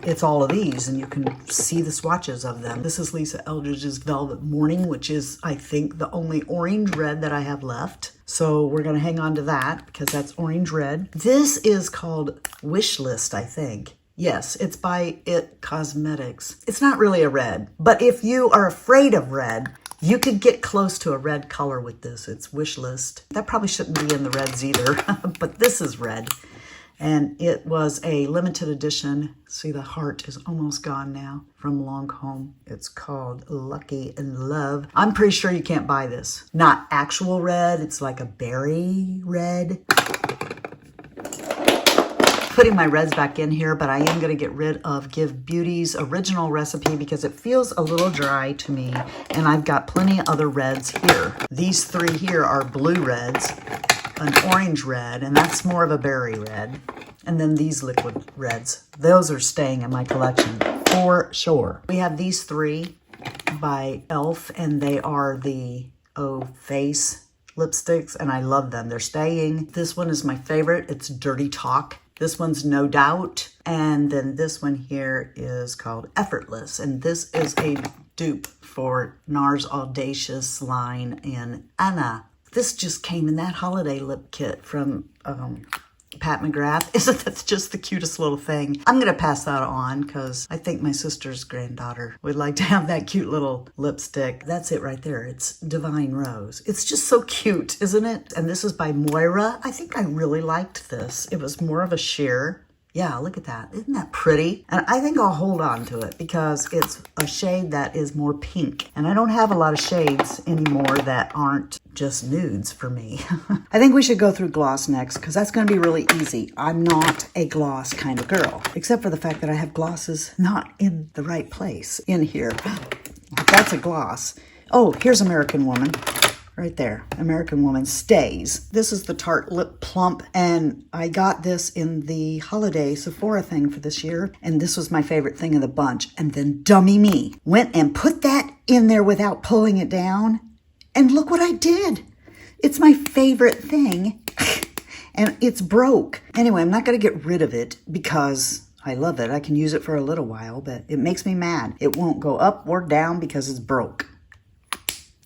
It's all of these and you can see the swatches of them. This is Lisa Eldridge's Velvet Morning, which is, I think, the only orange red that I have left. So we're going to hang on to that because that's orange red. This is called Wishlist, I think. Yes, it's by It Cosmetics. It's not really a red, but if you are afraid of red, you could get close to a red color with this. It's Wishlist. That probably shouldn't be in the reds either, but this is red. And it was a limited edition. See, the heart is almost gone now from Lancome. It's called Lucky in Love. I'm pretty sure you can't buy this. Not actual red. It's like a berry red. Putting my reds back in here, but I am going to get rid of Give Beauty's original recipe because it feels a little dry to me, and I've got plenty of other reds here. These three here are blue reds, an orange red, and that's more of a berry red, and then these liquid reds. Those are staying in my collection for sure. We have these three by e.l.f., and they are the Face lipsticks, and I love them. They're staying. This one is my favorite. It's Dirty Talk. This one's No Doubt. And then this one here is called Effortless. And this is a dupe for NARS Audacious line in Anna. This just came in that holiday lip kit from Pat McGrath. Isn't that just the cutest little thing? I'm going to pass that on because I think my sister's granddaughter would like to have that cute little lipstick. That's it right there. It's Divine Rose. It's just so cute, isn't it? And this is by Moira. I think I really liked this. It was more of a sheer. Yeah, look at that. Isn't that pretty? And I think I'll hold on to it because it's a shade that is more pink. And I don't have a lot of shades anymore that aren't just nudes for me. I think we should go through gloss next because that's going to be really easy. I'm not a gloss kind of girl, except for the fact that I have glosses not in the right place in here. That's a gloss. Oh, here's American Woman. Right there, American Woman Stays. This is the Tarte Lip Plump, and I got this in the holiday Sephora thing for this year, and this was my favorite thing of the bunch. And then dummy me went and put that in there without pulling it down, and look what I did. It's my favorite thing, and it's broke. Anyway, I'm not going to get rid of it because I love it. I can use it for a little while, but it makes me mad. It won't go up or down because it's broke.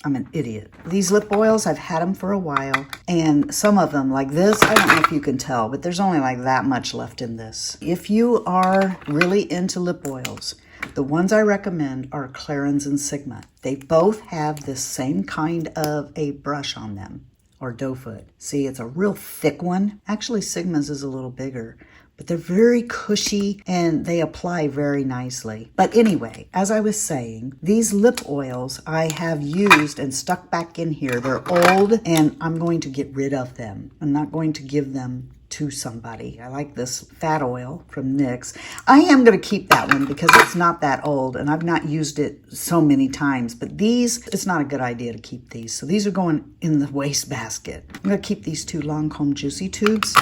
I'm an idiot. These lip oils, I've had them for a while, and some of them, like this, I don't know if you can tell, but there's only like that much left in this. If you are really into lip oils, the ones I recommend are Clarins and Sigma. They both have this same kind of a brush on them, or doe foot. See, it's a real thick one. Actually, Sigma's is a little bigger, but they're very cushy and they apply very nicely. But anyway, as I was saying, these lip oils I have used and stuck back in here. They're old and I'm going to get rid of them. I'm not going to give them to somebody. I like this fat oil from NYX. I am going to keep that one because it's not that old and I've not used it so many times. But these, it's not a good idea to keep these. So these are going in the wastebasket. I'm going to keep these two Lancome Juicy Tubes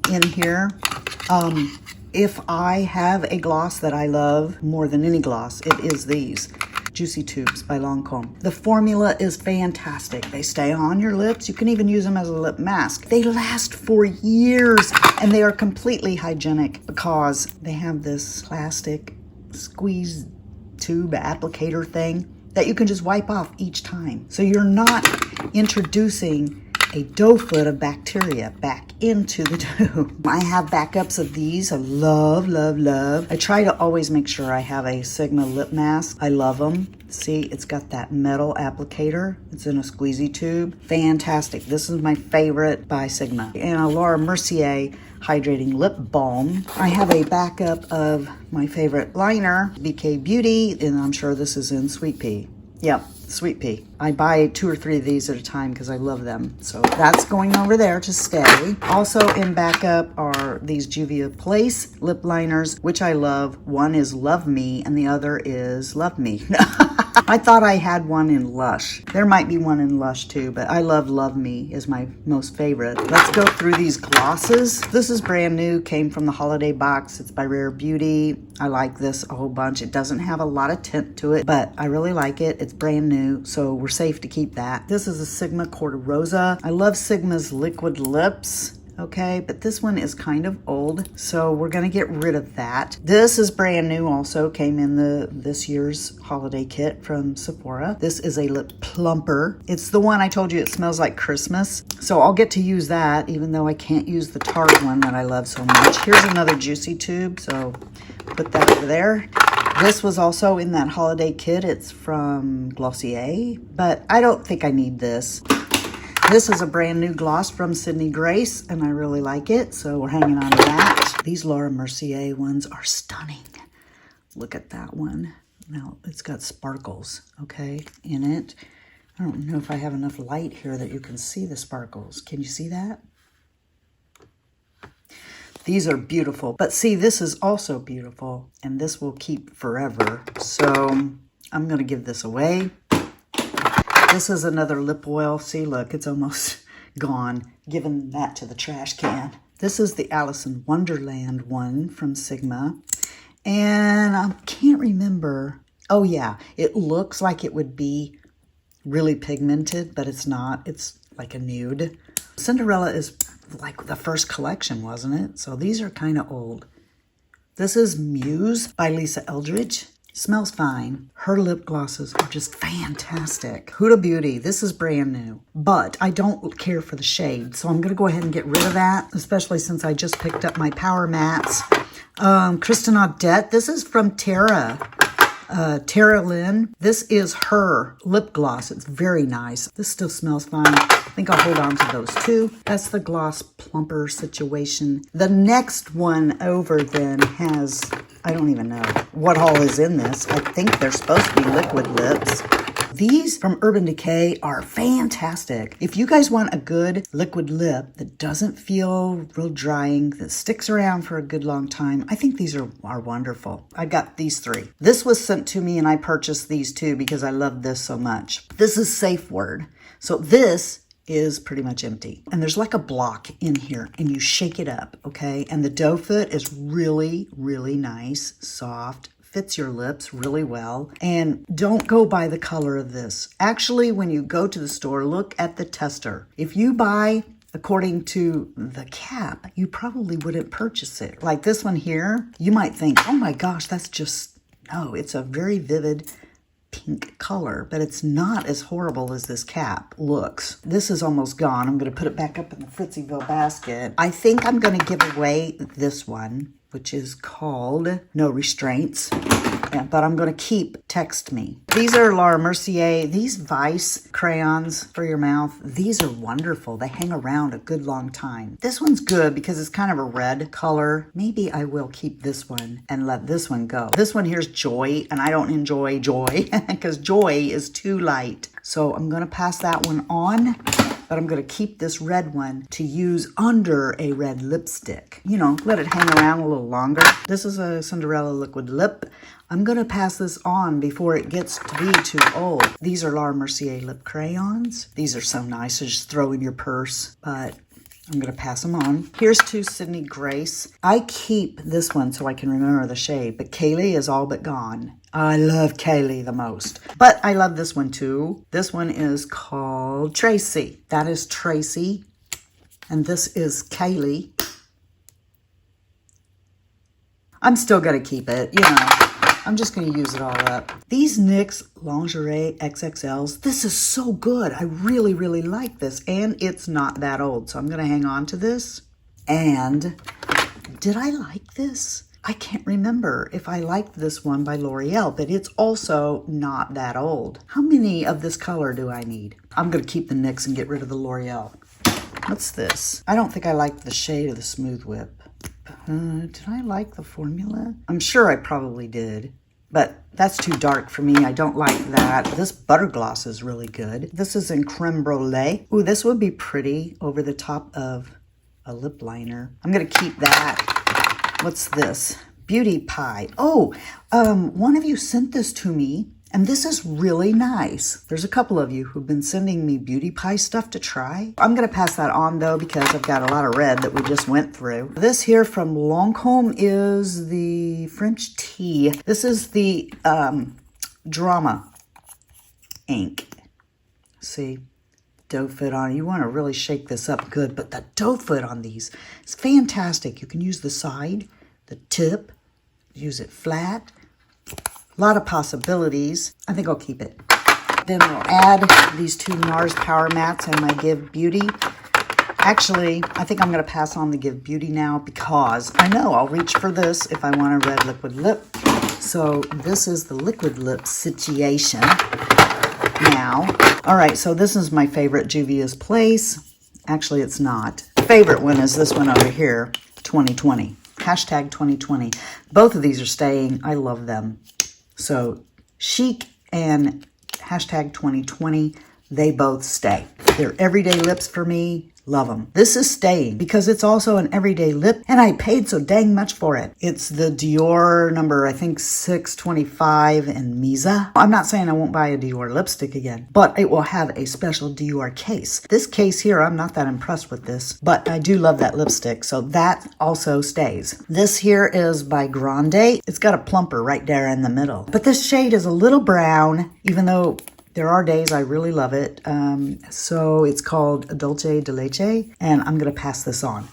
in here. If I have a gloss that I love more than any gloss, it is these Juicy Tubes by Lancome. The formula is fantastic. They stay on your lips. You can even use them as a lip mask. They last for years and they are completely hygienic because they have this plastic squeeze tube applicator thing that you can just wipe off each time. So you're not introducing a doe foot of bacteria back into the tube. I have backups of these. I love, love, love. I try to always make sure I have a Sigma lip mask. I love them. See, it's got that metal applicator. It's in a squeezy tube. Fantastic. This is my favorite by Sigma. And a Laura Mercier Hydrating Lip Balm. I have a backup of my favorite liner, BK Beauty, and I'm sure this is in Sweet Pea. Yep, Sweet Pea. I buy 2 or 3 of these at a time because I love them. So that's going over there to stay. Also in backup are these Juvia Place lip liners, which I love. One is Love Me and the other is Love Me. I thought I had one in Lush. There might be one in Lush too, but I love Love Me is my most favorite. Let's go through these glosses. This is brand new, came from the holiday box. It's by Rare Beauty. I like this a whole bunch. It doesn't have a lot of tint to it, but I really like it. It's brand new, so we're safe to keep that. This is a Sigma Corta Rosa. I love Sigma's liquid lips. Okay, but this one is kind of old, so we're gonna get rid of that. This is brand new also, came in this year's holiday kit from Sephora. This is a lip plumper. It's the one I told you it smells like Christmas, so I'll get to use that even though I can't use the Tarte one that I love so much. Here's another juicy tube, so put that over there. This was also in that holiday kit. It's from Glossier, but I don't think I need this. This is a brand new gloss from Sydney Grace, and I really like it, so we're hanging on to that. These Laura Mercier ones are stunning. Look at that one. Now, it's got sparkles, okay, in it. I don't know if I have enough light here that you can see the sparkles. Can you see that? These are beautiful, but see, this is also beautiful, and this will keep forever, so I'm going to give this away. This is another lip oil. See, look, it's almost gone. Giving that to the trash can. This is the Alice in Wonderland one from Sigma. And I can't remember. Oh, yeah. It looks like it would be really pigmented, but it's not. It's like a nude. Cinderella is like the first collection, wasn't it? So these are kind of old. This is Muse by Lisa Eldridge. Smells fine. Her lip glosses are just fantastic. Huda Beauty, this is brand new, but I don't care for the shade, so I'm going to go ahead and get rid of that, especially since I just picked up my Power Mattes. Kristen Audette, this is from Tara Lynn. This is her lip gloss. It's very nice. This still smells fine. I think I'll hold on to those two. That's the gloss plumper situation. The next one over then has, I don't even know what all is in this. I think they're supposed to be liquid lips. These from Urban Decay are fantastic. If you guys want a good liquid lip that doesn't feel real drying, that sticks around for a good long time, I think these are wonderful. I got these 3. This was sent to me and I purchased these 2 because I love this so much. This is Safe Word. So this is pretty much empty. And there's like a block in here and you shake it up, okay? And the dough foot is really, really nice, soft, fits your lips really well. And don't go by the color of this. Actually, when you go to the store, look at the tester. If you buy according to the cap, you probably wouldn't purchase it. Like this one here, you might think, oh my gosh, that's just, no, it's a very vivid pink color, but it's not as horrible as this cap looks. This is almost gone. I'm going to put it back up in the Fritzyville basket. I think I'm going to give away this one, which is called No Restraints, but I'm going to keep Text Me. These are Laura Mercier. These Vice crayons for your mouth, these are wonderful. They hang around a good long time. This one's good because it's kind of a red color. Maybe I will keep this one and let this one go. This one here's Joy, and I don't enjoy Joy because Joy is too light. So I'm going to pass that one on. But I'm going to keep this red one to use under a red lipstick. You know, let it hang around a little longer. This is a Cinderella liquid lip. I'm going to pass this on before it gets to be too old. These are Laura Mercier lip crayons. These are so nice to just throw in your purse, but I'm going to pass them on. Here's 2 Sydney Grace. I keep this one so I can remember the shade, but Kaylee is all but gone. I love Kaylee the most, but I love this one too. This one is called Tracy. That is Tracy, and this is Kaylee. I'm still going to keep it, you know. I'm just going to use it all up. These NYX Lingerie XXLs, this is so good. I really, really like this, and it's not that old, so I'm going to hang on to this. And did I like this? I can't remember if I liked this one by L'Oreal, but it's also not that old. How many of this color do I need? I'm going to keep the NYX and get rid of the L'Oreal. What's this? I don't think I like the shade of the Smooth Whip. Did I like the formula? I'm sure I probably did, but that's too dark for me. I don't like that. This Butter Gloss is really good. This is in Creme Brulee. Ooh, this would be pretty over the top of a lip liner. I'm going to keep that. What's this? Beauty Pie. Oh, one of you sent this to me, and this is really nice. There's a couple of you who've been sending me Beauty Pie stuff to try. I'm going to pass that on, though, because I've got a lot of red that we just went through. This here from Lancôme is the French Tea. This is the Drama ink. See? Doe foot on it. You want to really shake this up good, but the doe foot on these is fantastic. You can use the side, the tip, use it flat. A lot of possibilities. I think I'll keep it. Then we'll add these two NARS Power Mattes and my Give Beauty. Actually, I think I'm going to pass on the Give Beauty now because I know I'll reach for this if I want a red liquid lip. So this is the liquid lip situation now. All right, so this is my favorite Juvia's Place. Actually, it's not. Favorite one is this one over here, 2020. Hashtag 2020. Both of these are staying. I love them. So Chic and hashtag 2020, they both stay. They're everyday lips for me. Love them. This is staying because it's also an everyday lip and I paid so dang much for it. It's the Dior number, I think 625 in Misa. I'm not saying I won't buy a Dior lipstick again, but it will have a special Dior case. This case here, I'm not that impressed with this, but I do love that lipstick, so that also stays. This here is by Grande. It's got a plumper right there in the middle, but this shade is a little brown, even though there are days I really love it. So it's called Dulce de Leche, and I'm going to pass this on.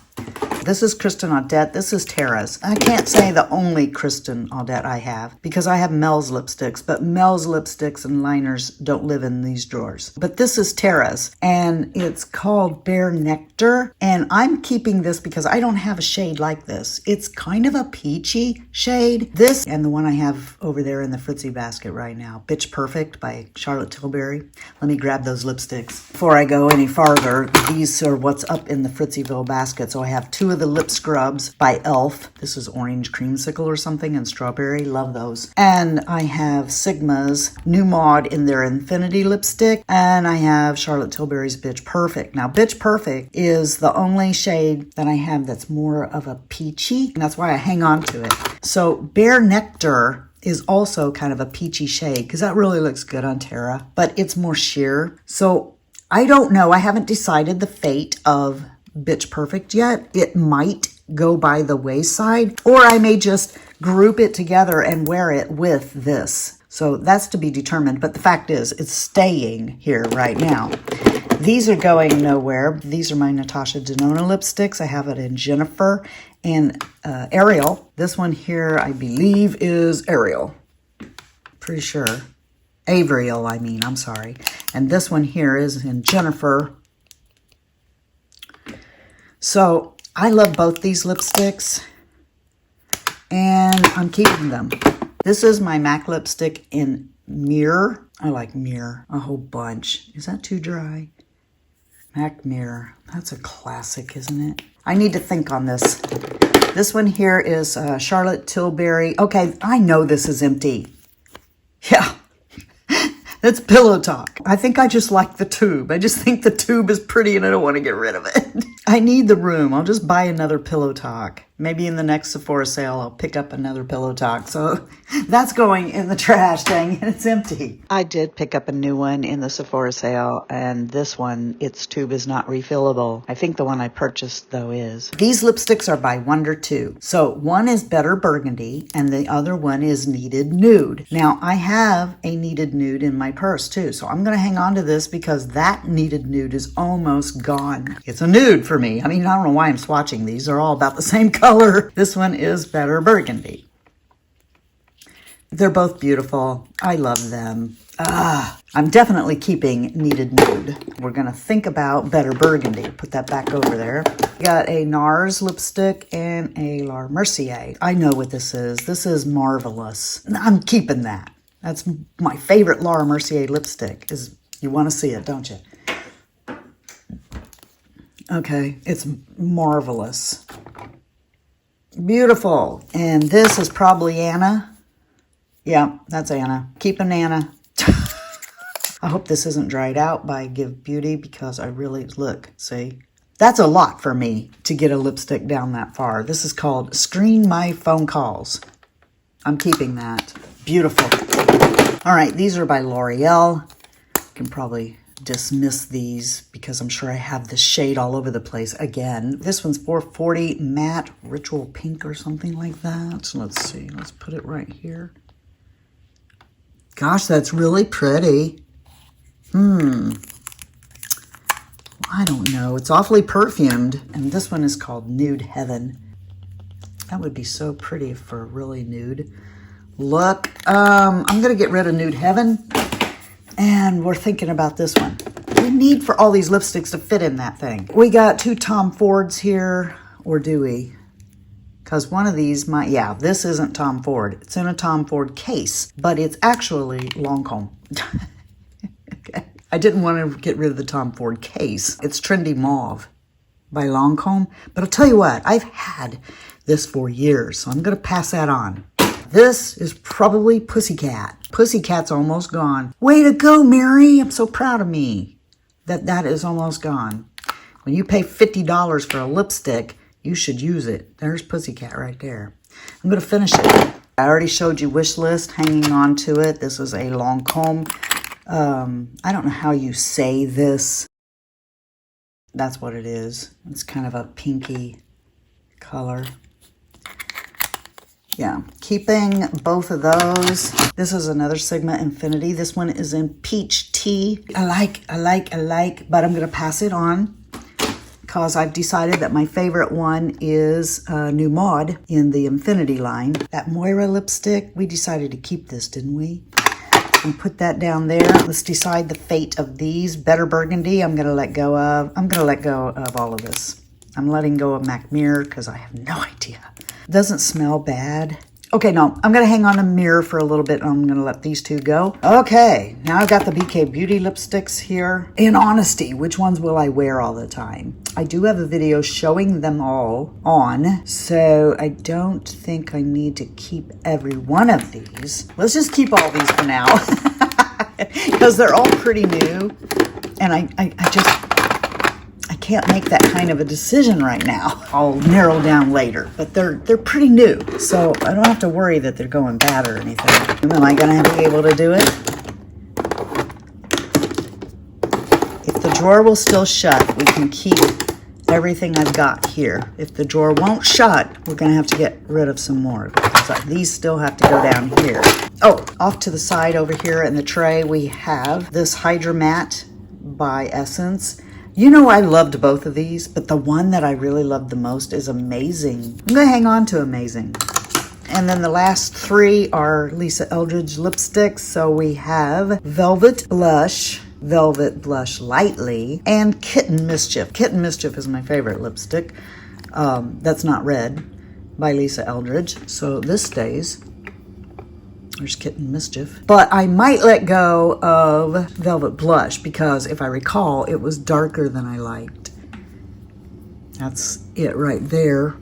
This is Kristen Audette. This is Tara's. I can't say the only Kristen Audette I have because I have Mel's lipsticks, but Mel's lipsticks and liners don't live in these drawers. But this is Tara's, and it's called Bare Nectar, and I'm keeping this because I don't have a shade like this. It's kind of a peachy shade. This and the one I have over there in the Fritzy basket right now, Bitch Perfect by Charlotte Tilbury. Let me grab those lipsticks. Before I go any farther, these are what's up in the Fritzyville basket. So I have two of the lip scrubs by e.l.f. This is orange creamsicle or something and strawberry. Love those. And I have Sigma's New Mod in their Infinity lipstick. And I have Charlotte Tilbury's Bitch Perfect. Now, Bitch Perfect is the only shade that I have that's more of a peachy. And that's why I hang on to it. So Bare Nectar is also kind of a peachy shade because that really looks good on Tara. But it's more sheer. So I don't know. I haven't decided the fate of Bitch Perfect yet. It might go by the wayside, or I may just group it together and wear it with this. So that's to be determined, but the fact is it's staying here right now. These are going nowhere. These are my Natasha Denona lipsticks. I have it in Jennifer and Ariel. This one here, I believe, is Ariel. Pretty sure. Avriel, I mean, I'm sorry. And this one here is in Jennifer. So I love both these lipsticks and I'm keeping them. This is my MAC lipstick in Mirror. I like Mirror a whole bunch. Is that too dry? MAC Mirror. That's a classic, isn't it? I need to think on this. This one here is Charlotte Tilbury. Okay, I know this is empty. Yeah. It's Pillow Talk. I think I just like the tube. I just think the tube is pretty and I don't want to get rid of it. I need the room. I'll just buy another Pillow Talk. Maybe in the next Sephora sale, I'll pick up another Pillow Talk. So that's going in the trash, dang, and it's empty. I did pick up a new one in the Sephora sale, and this one, its tube is not refillable. I think the one I purchased, though, is. These lipsticks are by Wonder 2. So one is Better Burgundy, and the other one is Kneaded Nude. Now, I have a Kneaded Nude in my purse, too. So I'm going to hang on to this because that Kneaded Nude is almost gone. It's a nude for me. I mean, I don't know why I'm swatching these. They're all about the same color. This one is Better Burgundy. They're both beautiful. I love them. I'm definitely keeping Needed Nude. We're going to think about Better Burgundy. Put that back over there. Got a NARS lipstick and a La Mercier. I know what this is. This is marvelous. I'm keeping that. That's my favorite La Mercier lipstick. You want to see it, don't you? Okay, it's marvelous. Beautiful. And this is probably Anna. Yeah, that's Anna. Keeping Anna. I hope this isn't dried out by Give Beauty because I really, look, see? That's a lot for me to get a lipstick down that far. This is called Screen My Phone Calls. I'm keeping that. Beautiful. All right, these are by L'Oreal. You can probably dismiss these because I'm sure I have the shade all over the place again. This one's 440 Matte Ritual Pink or something like that. So let's see. Let's put it right here. Gosh, that's really pretty. I don't know. It's awfully perfumed. And this one is called Nude Heaven. That would be so pretty for really nude. Look, I'm going to get rid of Nude Heaven. And we're thinking about this one. We need for all these lipsticks to fit in that thing. We got 2 Tom Fords here. Or do we? Because one of these might, yeah, this isn't Tom Ford. It's in a Tom Ford case. But it's actually Lancôme. Okay. I didn't want to get rid of the Tom Ford case. It's Trendy Mauve by Lancôme. But I'll tell you what, I've had this for years, so I'm going to pass that on. This is probably Pussycat. Pussycat's almost gone. Way to go, Mary. I'm so proud of me that is almost gone. When you pay $50 for a lipstick, you should use it. There's Pussycat right there. I'm going to finish it. I already showed you wish list, hanging on to it. This is a Lancôme. I don't know how you say this. That's what it is. It's kind of a pinky color. Yeah, keeping both of those. This is another Sigma Infinity. This one is in Peach Tea. I like, but I'm going to pass it on because I've decided that my favorite one is New Mod in the Infinity line. That Moira lipstick, we decided to keep this, didn't we? And put that down there. Let's decide the fate of these. Better Burgundy, I'm going to let go of. I'm going to let go of all of this. I'm letting go of Mac Mirror because I have no idea. Doesn't smell bad. Okay, no, I'm going to hang on to Mirror for a little bit. And I'm going to let these 2 go. Okay, now I've got the BK Beauty lipsticks here. In honesty, which ones will I wear all the time? I do have a video showing them all on, so I don't think I need to keep every one of these. Let's just keep all these for now because they're all pretty new. And I can't make that kind of a decision right now. I'll narrow down later, but they're pretty new, so I don't have to worry that they're going bad or anything. Am I going to be able to do it? If the drawer will still shut, we can keep everything I've got here. If the drawer won't shut, we're going to have to get rid of some more because these still have to go down here. Oh, off to the side over here in the tray, we have this Hydra Matte by Essence. You know, I loved both of these, but the one that I really loved the most is Amazing. I'm going to hang on to Amazing. And then the last 3 are Lisa Eldridge lipsticks. So we have Velvet Blush Lightly, and Kitten Mischief. Kitten Mischief is my favorite lipstick. That's not red, by Lisa Eldridge. So this stays. There's Kitten Mischief. But I might let go of Velvet Blush because if I recall, it was darker than I liked. That's it right there.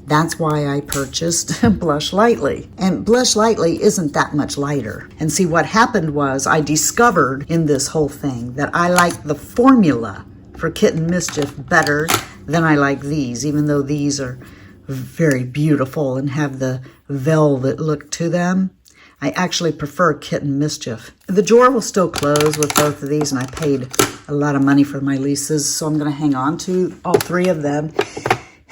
That's why I purchased Blush Lightly. And Blush Lightly isn't that much lighter. And see, what happened was I discovered in this whole thing that I like the formula for Kitten Mischief better than I like these, even though these are very beautiful and have the velvet look to them. I actually prefer Kitten Mischief. The drawer will still close with both of these, and I paid a lot of money for my leases, so I'm going to hang on to all 3 of them.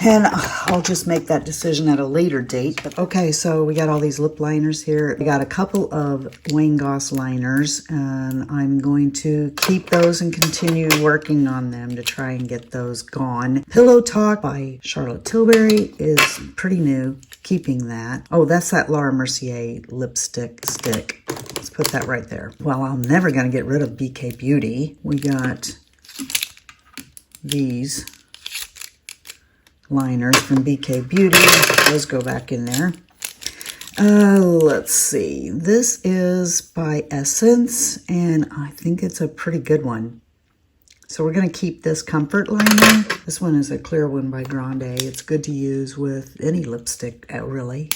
And I'll just make that decision at a later date. But okay, so we got all these lip liners here. We got a couple of Wayne Goss liners, and I'm going to keep those and continue working on them to try and get those gone. Pillow Talk by Charlotte Tilbury is pretty new. Keeping that. Oh, that's that Laura Mercier lipstick stick. Let's put that right there. Well, I'm never going to get rid of BK Beauty. We got these liners from BK Beauty. Those go back in there. Let's see. This is by Essence, and I think it's a pretty good one. So we're going to keep this Comfort Liner. This one is a clear one by Grande. It's good to use with any lipstick, really.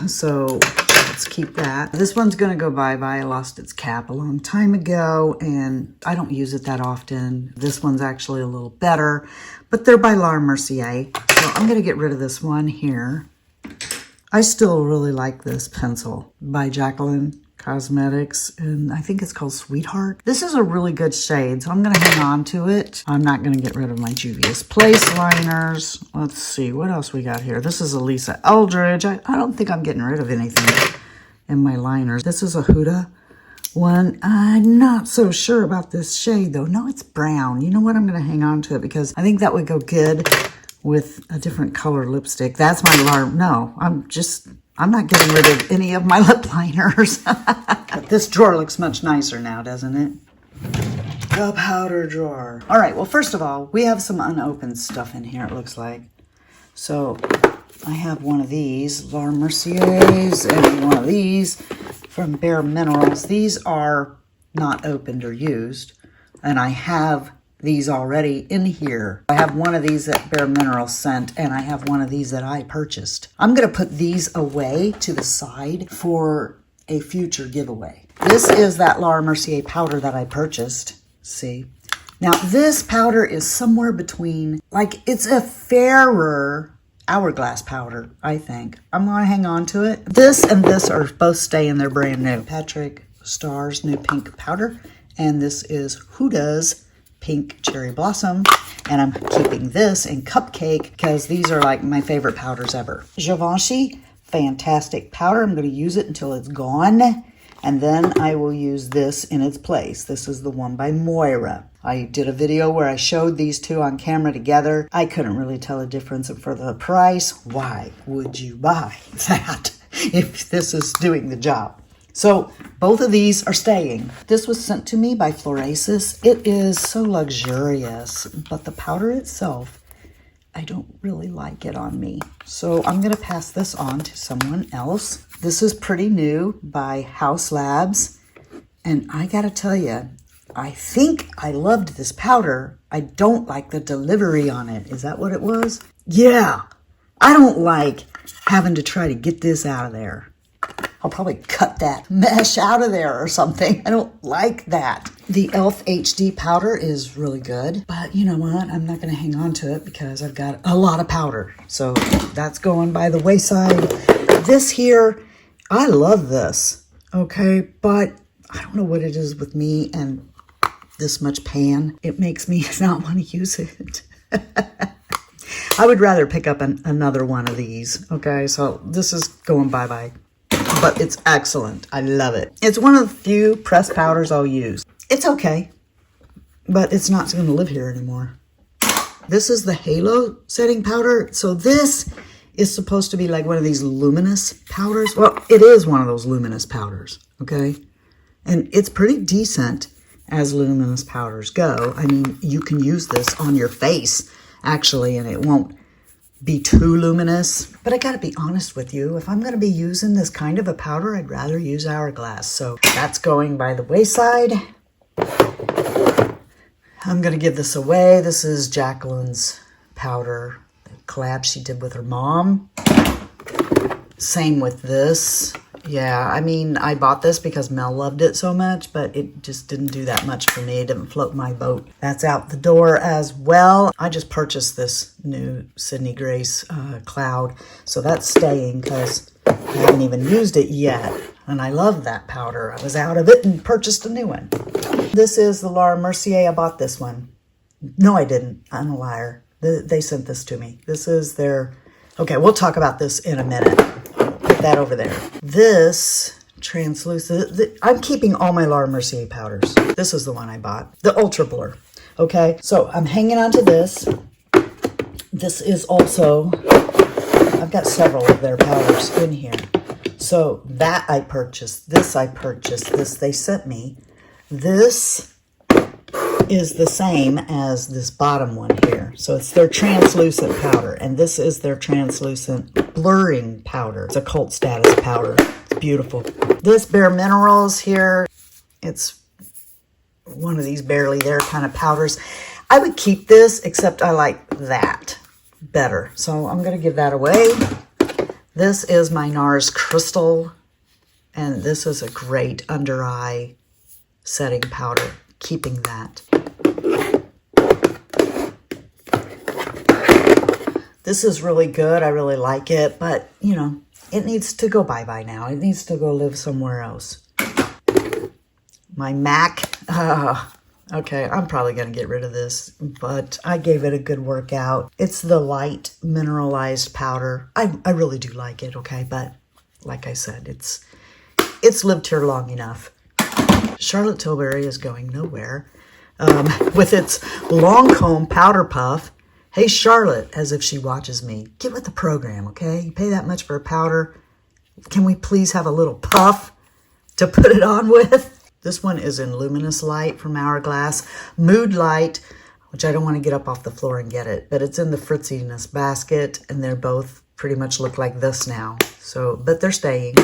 So let's keep that. This one's going to go bye-bye. I lost its cap a long time ago, and I don't use it that often. This one's actually a little better, but they're by Laura Mercier. So I'm going to get rid of this one here. I still really like this pencil by Grande Cosmetics, and I think it's called Sweetheart. This is a really good shade, so I'm going to hang on to it. I'm not going to get rid of my Juvia's Place liners. Let's see, what else we got here? This is a Lisa Eldridge. I don't think I'm getting rid of anything in my liners. This is a Huda one. I'm not so sure about this shade, though. No, it's brown. You know what? I'm going to hang on to it because I think that would go good with a different color lipstick. That's my alarm. No, I'm not getting rid of any of my lip liners. But this drawer looks much nicer now, doesn't it? The powder drawer. All right, well, first of all, we have some unopened stuff in here, it looks like. So I have one of these, Laura Mercier's, and one of these from Bare Minerals. These are not opened or used, and I have these already in here. I have one of these that Bare Minerals sent, and I have one of these that I purchased. I'm going to put these away to the side for a future giveaway. This is that Laura Mercier powder that I purchased. See? Now, this powder is somewhere between, like, it's a fairer Hourglass powder, I think. I'm going to hang on to it. This and this are both staying. They're brand new. Patrick Starr's new pink powder, and this is Huda's Pink Cherry Blossom, and I'm keeping this in Cupcake because these are like my favorite powders ever. Givenchy, fantastic powder. I'm going to use it until it's gone, and then I will use this in its place. This is the one by Moira. I did a video where I showed these two on camera together. I couldn't really tell a difference for the price. Why would you buy that if this is doing the job? So both of these are staying. This was sent to me by Florasis. It is so luxurious, but the powder itself, I don't really like it on me. So I'm going to pass this on to someone else. This is pretty new by House Labs. And I got to tell you, I think I loved this powder. I don't like the delivery on it. Is that what it was? Yeah. I don't like having to try to get this out of there. I'll probably cut that mesh out of there or something. I don't like that. The e.l.f. HD powder is really good, but you know what? I'm not going to hang on to it because I've got a lot of powder. So that's going by the wayside. This here, I love this, okay? But I don't know what it is with me and this much pan. It makes me not want to use it. I would rather pick up another one of these, okay? So this is going bye-bye. But it's excellent. I love it. It's one of the few pressed powders I'll use. It's okay, but it's not going to live here anymore. This is the Halo setting powder. So this is supposed to be like one of these luminous powders. Well, it is one of those luminous powders, okay? And it's pretty decent as luminous powders go. I mean, you can use this on your face, actually, and it won't be too luminous. But I gotta be honest with you, if I'm gonna be using this kind of a powder, I'd rather use Hourglass. So that's going by the wayside. I'm gonna give this away. This is Jacqueline's powder, the collab she did with her mom. Same with this. Yeah, I mean, I bought this because Mel loved it so much, but it just didn't do that much for me. It didn't float my boat. That's out the door as well. I just purchased this new Sydney Grace Cloud, so that's staying because I haven't even used it yet. And I love that powder. I was out of it and purchased a new one. This is the Laura Mercier. I bought this one. No, I didn't. I'm a liar. They sent this to me. This is their... Okay, we'll talk about this in a minute. Put that over there. This translucent... I'm keeping all my Laura Mercier powders. This is the one I bought. The Ultra Blur. Okay, so I'm hanging on to this. This is also... I've got several of their powders in here. So that I purchased. This I purchased. This they sent me. This is the same as this bottom one here. So it's their translucent powder, and this is their translucent blurring powder. It's a cult status powder. It's beautiful. This Bare Minerals here, it's one of these barely there kind of powders. I would keep this, except I like that better. So I'm going to give that away. This is my NARS Crystal, and this is a great under eye setting powder. Keeping that. This is really good. I really like it, but you know, it needs to go bye-bye now. It needs to go live somewhere else. My MAC. Okay, I'm probably going to get rid of this, but I gave it a good workout. It's the light mineralized powder. I really do like it, okay? But like I said, it's lived here long enough. Charlotte Tilbury is going nowhere with its Lancome powder puff. Hey, Charlotte, as if she watches me, get with the program, okay? You pay that much for a powder. Can we please have a little puff to put it on with? This one is in Luminous Light from Hourglass. Mood Light, which I don't want to get up off the floor and get it, but it's in the FritzyNESS basket, and they're both pretty much look like this now. So, but they're staying.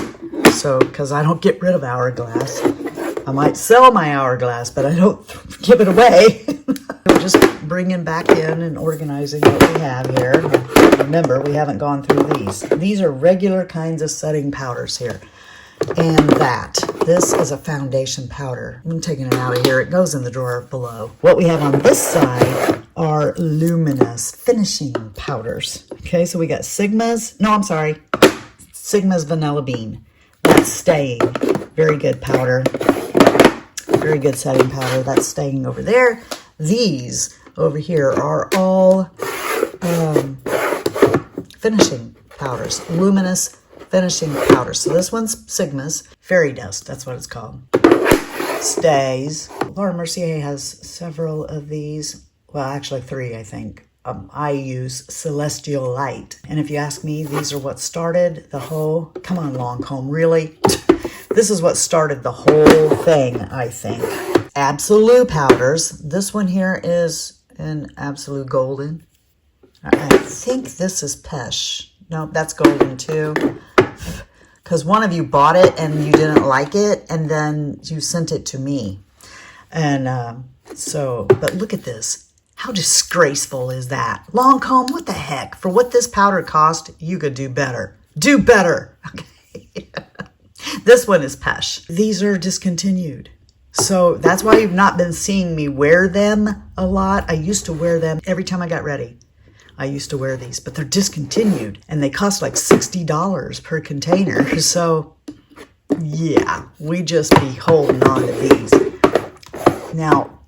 So, because I don't get rid of Hourglass. I might sell my Hourglass, but I don't give it away. We're just bringing back in and organizing what we have here. Remember, we haven't gone through these. These are regular kinds of setting powders here. And this is a foundation powder. I'm taking it out of here. It goes in the drawer below. What we have on this side are luminous finishing powders. Okay, so we got Sigma's. No, I'm sorry. Sigma's Vanilla Bean. That's staying. Very good powder. Very good setting powder. That's staying over there. These over here are all finishing powders. Luminous finishing powders. So this one's Sigma's. Fairy Dust, that's what it's called. Stays. Laura Mercier has several of these. Well, actually 3, I think. I use Celestial Light. And if you ask me, these are what started the whole... Come on, Lancome, really? This is what started the whole thing, I think. Absolute powders. This one here is in Absolute Golden. I think this is Pesh. No, that's Golden too. Because one of you bought it and you didn't like it, and then you sent it to me. And but look at this. How disgraceful is that? Lancome, what the heck? For what this powder cost, you could do better. Do better. Okay. This one is Pesh. These are discontinued. So that's why you've not been seeing me wear them a lot. I used to wear them every time I got ready. I used to wear these, but they're discontinued. And they cost like $60 per container. So, yeah, we just be holding on to these. Now,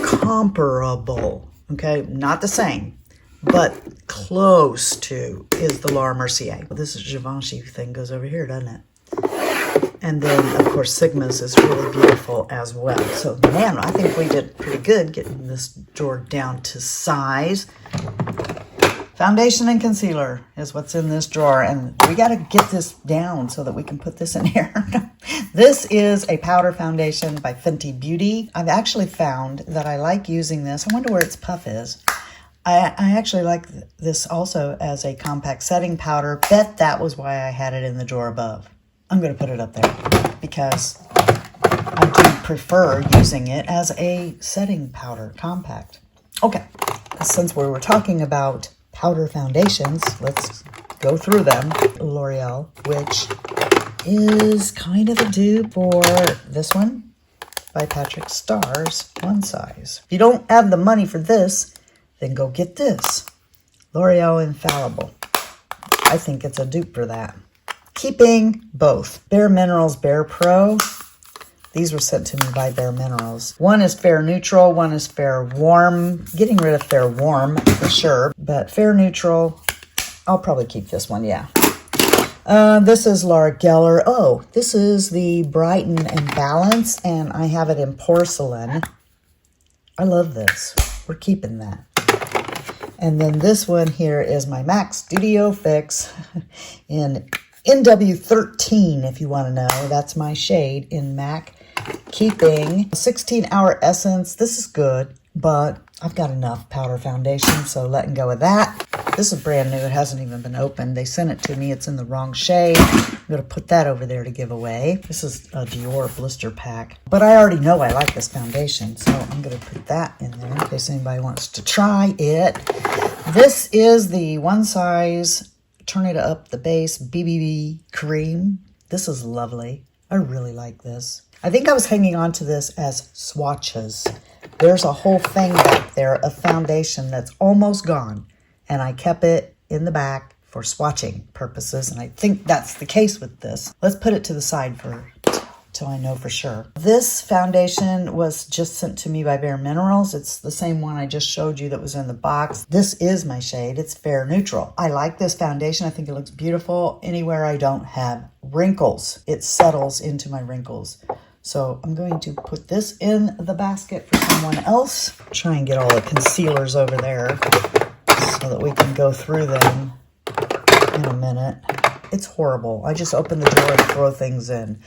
comparable, okay? Not the same, but close to is the Laura Mercier. This is Givenchy thing goes over here, doesn't it? And then, of course, Sigma's is really beautiful as well. So, man, I think we did pretty good getting this drawer down to size. Foundation and concealer is what's in this drawer. And we got to get this down so that we can put this in here. This is a powder foundation by Fenty Beauty. I've actually found that I like using this. I wonder where its puff is. I actually like this also as a compact setting powder. Bet that was why I had it in the drawer above. I'm going to put it up there because I do prefer using it as a setting powder compact. Okay, since we were talking about powder foundations, let's go through them. L'Oreal, which is kind of a dupe for this one by Patrick Starr's One Size. If you don't have the money for this, then go get this. L'Oreal Infallible. I think it's a dupe for that. Keeping both. Bare Minerals Bare Pro. These were sent to me by Bare Minerals. One is Fair Neutral, one is Fair Warm. Getting rid of Fair Warm for sure, but Fair Neutral, I'll probably keep this one, yeah. This is Laura Geller. Oh, this is the Brighten and Balance, and I have it in porcelain. I love this. We're keeping that. And then this one here is my MAC Studio Fix in NW13, if you want to know. That's my shade in MAC. Keeping 16-hour essence. This is good, but I've got enough powder foundation, so letting go of that. This is brand new. It hasn't even been opened. They sent it to me. It's in the wrong shade. I'm going to put that over there to give away. This is a Dior blister pack. But I already know I like this foundation, so I'm going to put that in there in case anybody wants to try it. This is the One Size Turn It Up the Base BBB Cream. This is lovely. I really like this. I think I was hanging on to this as swatches. There's a whole thing back there of foundation that's almost gone, and I kept it in the back for swatching purposes, and I think that's the case with this. Let's put it to the side till I know for sure. This foundation was just sent to me by Bare Minerals. It's the same one I just showed you that was in the box. This is my shade. It's Fair Neutral. I like this foundation. I think it looks beautiful anywhere I don't have wrinkles. It settles into my wrinkles. So I'm going to put this in the basket for someone else. Try and get all the concealers over there so that we can go through them in a minute. It's horrible. I just open the drawer and throw things in.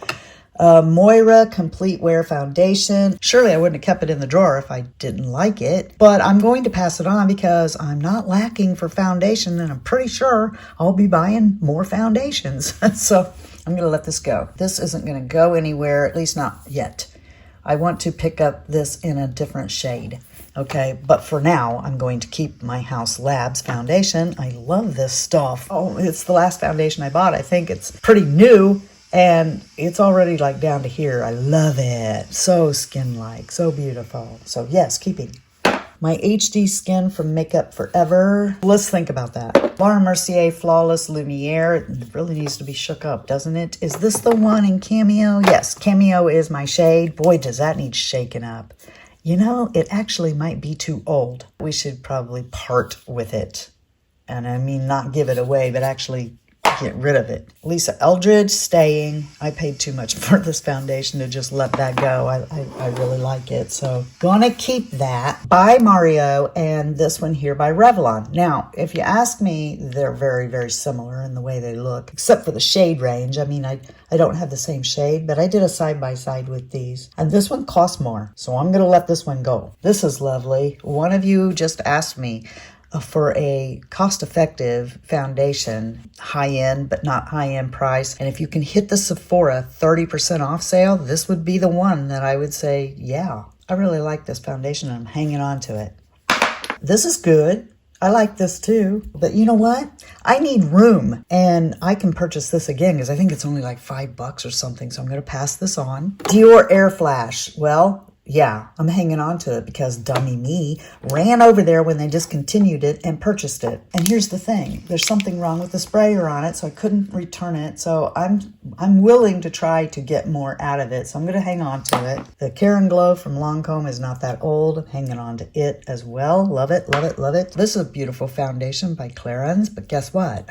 Moira Complete Wear Foundation. Surely I wouldn't have kept it in the drawer if I didn't like it, but I'm going to pass it on because I'm not lacking for foundation, and I'm pretty sure I'll be buying more foundations. So I'm going to let this go. This isn't going to go anywhere, at least not yet. I want to pick up this in a different shade. Okay, but for now, I'm going to keep my House Labs foundation. I love this stuff. Oh, it's the last foundation I bought. I think it's pretty new, and it's already like down to here. I love it. So skin-like, so beautiful. So yes, keeping. My HD Skin from Makeup Forever. Let's think about that. Laura Mercier Flawless Lumiere. It really needs to be shook up, doesn't it? Is this the one in Cameo? Yes, Cameo is my shade. Boy, does that need shaken up. You know, it actually might be too old. We should probably part with it. And I mean, not give it away, but actually get rid of it. Lisa Eldridge, staying. I paid too much for this foundation to just let that go. I really like it. So gonna keep that. By Mario, and this one here by Revlon. Now, if you ask me, they're very, very similar in the way they look, except for the shade range. I mean, I don't have the same shade, but I did a side-by-side with these. And this one costs more, so I'm gonna let this one go. This is lovely. One of you just asked me for a cost-effective foundation, high-end but not high-end price. And if you can hit the Sephora 30% off sale, this would be the one that I would say, yeah, I really like this foundation and I'm hanging on to it. This is good. I like this too. But you know what? I need room, and I can purchase this again because I think it's only like $5 or something. So I'm going to pass this on. Dior Air Flash. Well, yeah, I'm hanging on to it because dummy me ran over there when they discontinued it and purchased it. And here's the thing. There's something wrong with the sprayer on it, so I couldn't return it. So I'm willing to try to get more out of it. So I'm going to hang on to it. The Karen Glow from Lancome is not that old. I'm hanging on to it as well. Love it, love it, love it. This is a beautiful foundation by Clarins, but guess what?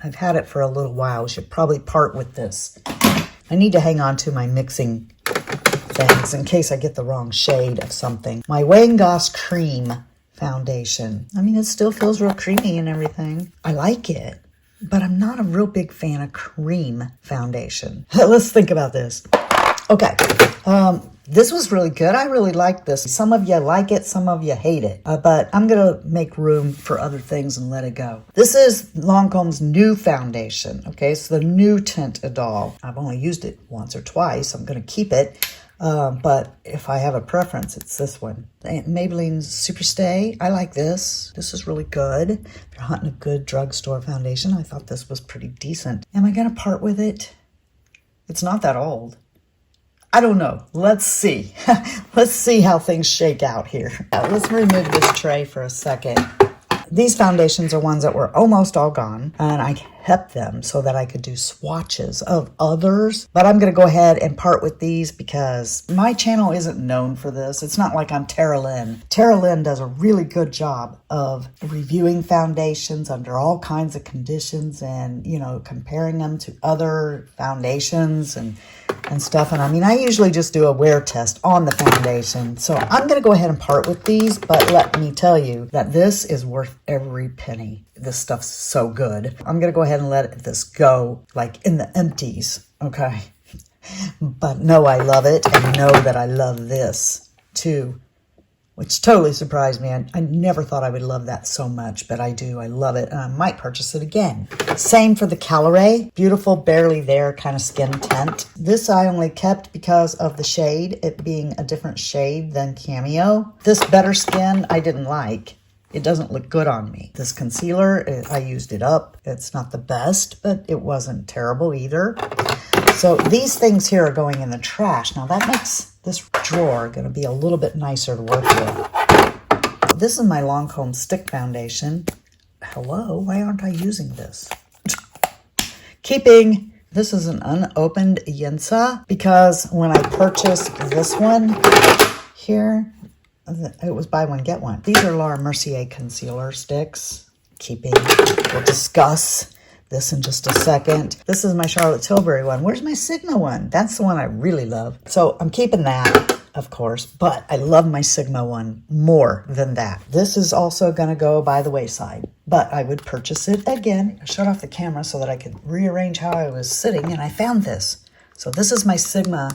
I've had it for a little while. We should probably part with this. I need to hang on to my mixing things in case I get the wrong shade of something. My Wayne Goss Cream Foundation. I mean, it still feels real creamy and everything. I like it, but I'm not a real big fan of cream foundation. Let's think about this. Okay, this was really good. I really like this. Some of you like it, some of you hate it, but I'm gonna make room for other things and let it go. This is Lancome's new foundation. Okay, so the new Tint Idole. I've only used it once or twice. I'm gonna keep it. But if I have a preference, it's this one. Maybelline's Superstay. I like this. This is really good. If you're hunting a good drugstore foundation, I thought this was pretty decent. Am I going to part with it? It's not that old. I don't know. Let's see. Let's see how things shake out here. Let's remove this tray for a second. These foundations are ones that were almost all gone, and I kept them so that I could do swatches of others. But I'm going to go ahead and part with these because my channel isn't known for this. It's not like I'm Tara Lynn. Tara Lynn does a really good job of reviewing foundations under all kinds of conditions and, you know, comparing them to other foundations and and stuff. And I mean, I usually just do a wear test on the foundation. So I'm going to go ahead and part with these, but let me tell you that this is worth every penny. This stuff's so good. I'm going to go ahead and let this go like in the empties, okay? But no, I love it, and know that I love this too, which totally surprised me. I never thought I would love that so much, but I do. I love it, and I might purchase it again. Same for the Caloray. Beautiful, barely there kind of skin tint. This I only kept because of the shade, it being a different shade than Cameo. This Better Skin I didn't like. It doesn't look good on me. This concealer, I used it up. It's not the best, but it wasn't terrible either. So these things here are going in the trash. Now that makes this drawer going to be a little bit nicer to work with. This is my Lancome Stick Foundation. Hello, why aren't I using this? Keeping, this is an unopened Yinsa, because when I purchased this one here, it was buy one, get one. These are Laura Mercier concealer sticks. Keeping, we'll discuss this in just a second. This is my Charlotte Tilbury one. Where's my Sigma one? That's the one I really love. So I'm keeping that, of course, but I love my Sigma one more than that. This is also gonna go by the wayside, but I would purchase it again. I shut off the camera so that I could rearrange how I was sitting, and I found this. So this is my Sigma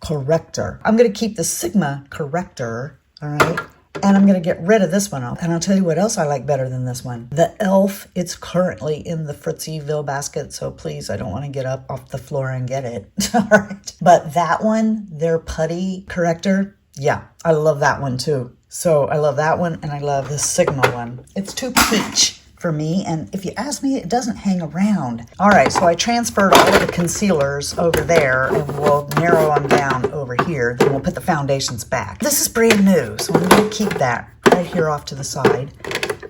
corrector. I'm gonna keep the Sigma corrector, all right? And I'm going to get rid of this one. And I'll tell you what else I like better than this one. The e.l.f. It's currently in the FritzyVille basket. So please, I don't want to get up off the floor and get it. All right. But that one, their putty corrector. Yeah, I love that one too. So I love that one. And I love the Sigma one. It's too peach for me. And if you ask me, it doesn't hang around. All right. So I transferred all of the concealers over there, and we'll narrow them down over here. Then we'll put the foundations back. This is brand new, so I'm going to keep that right here off to the side.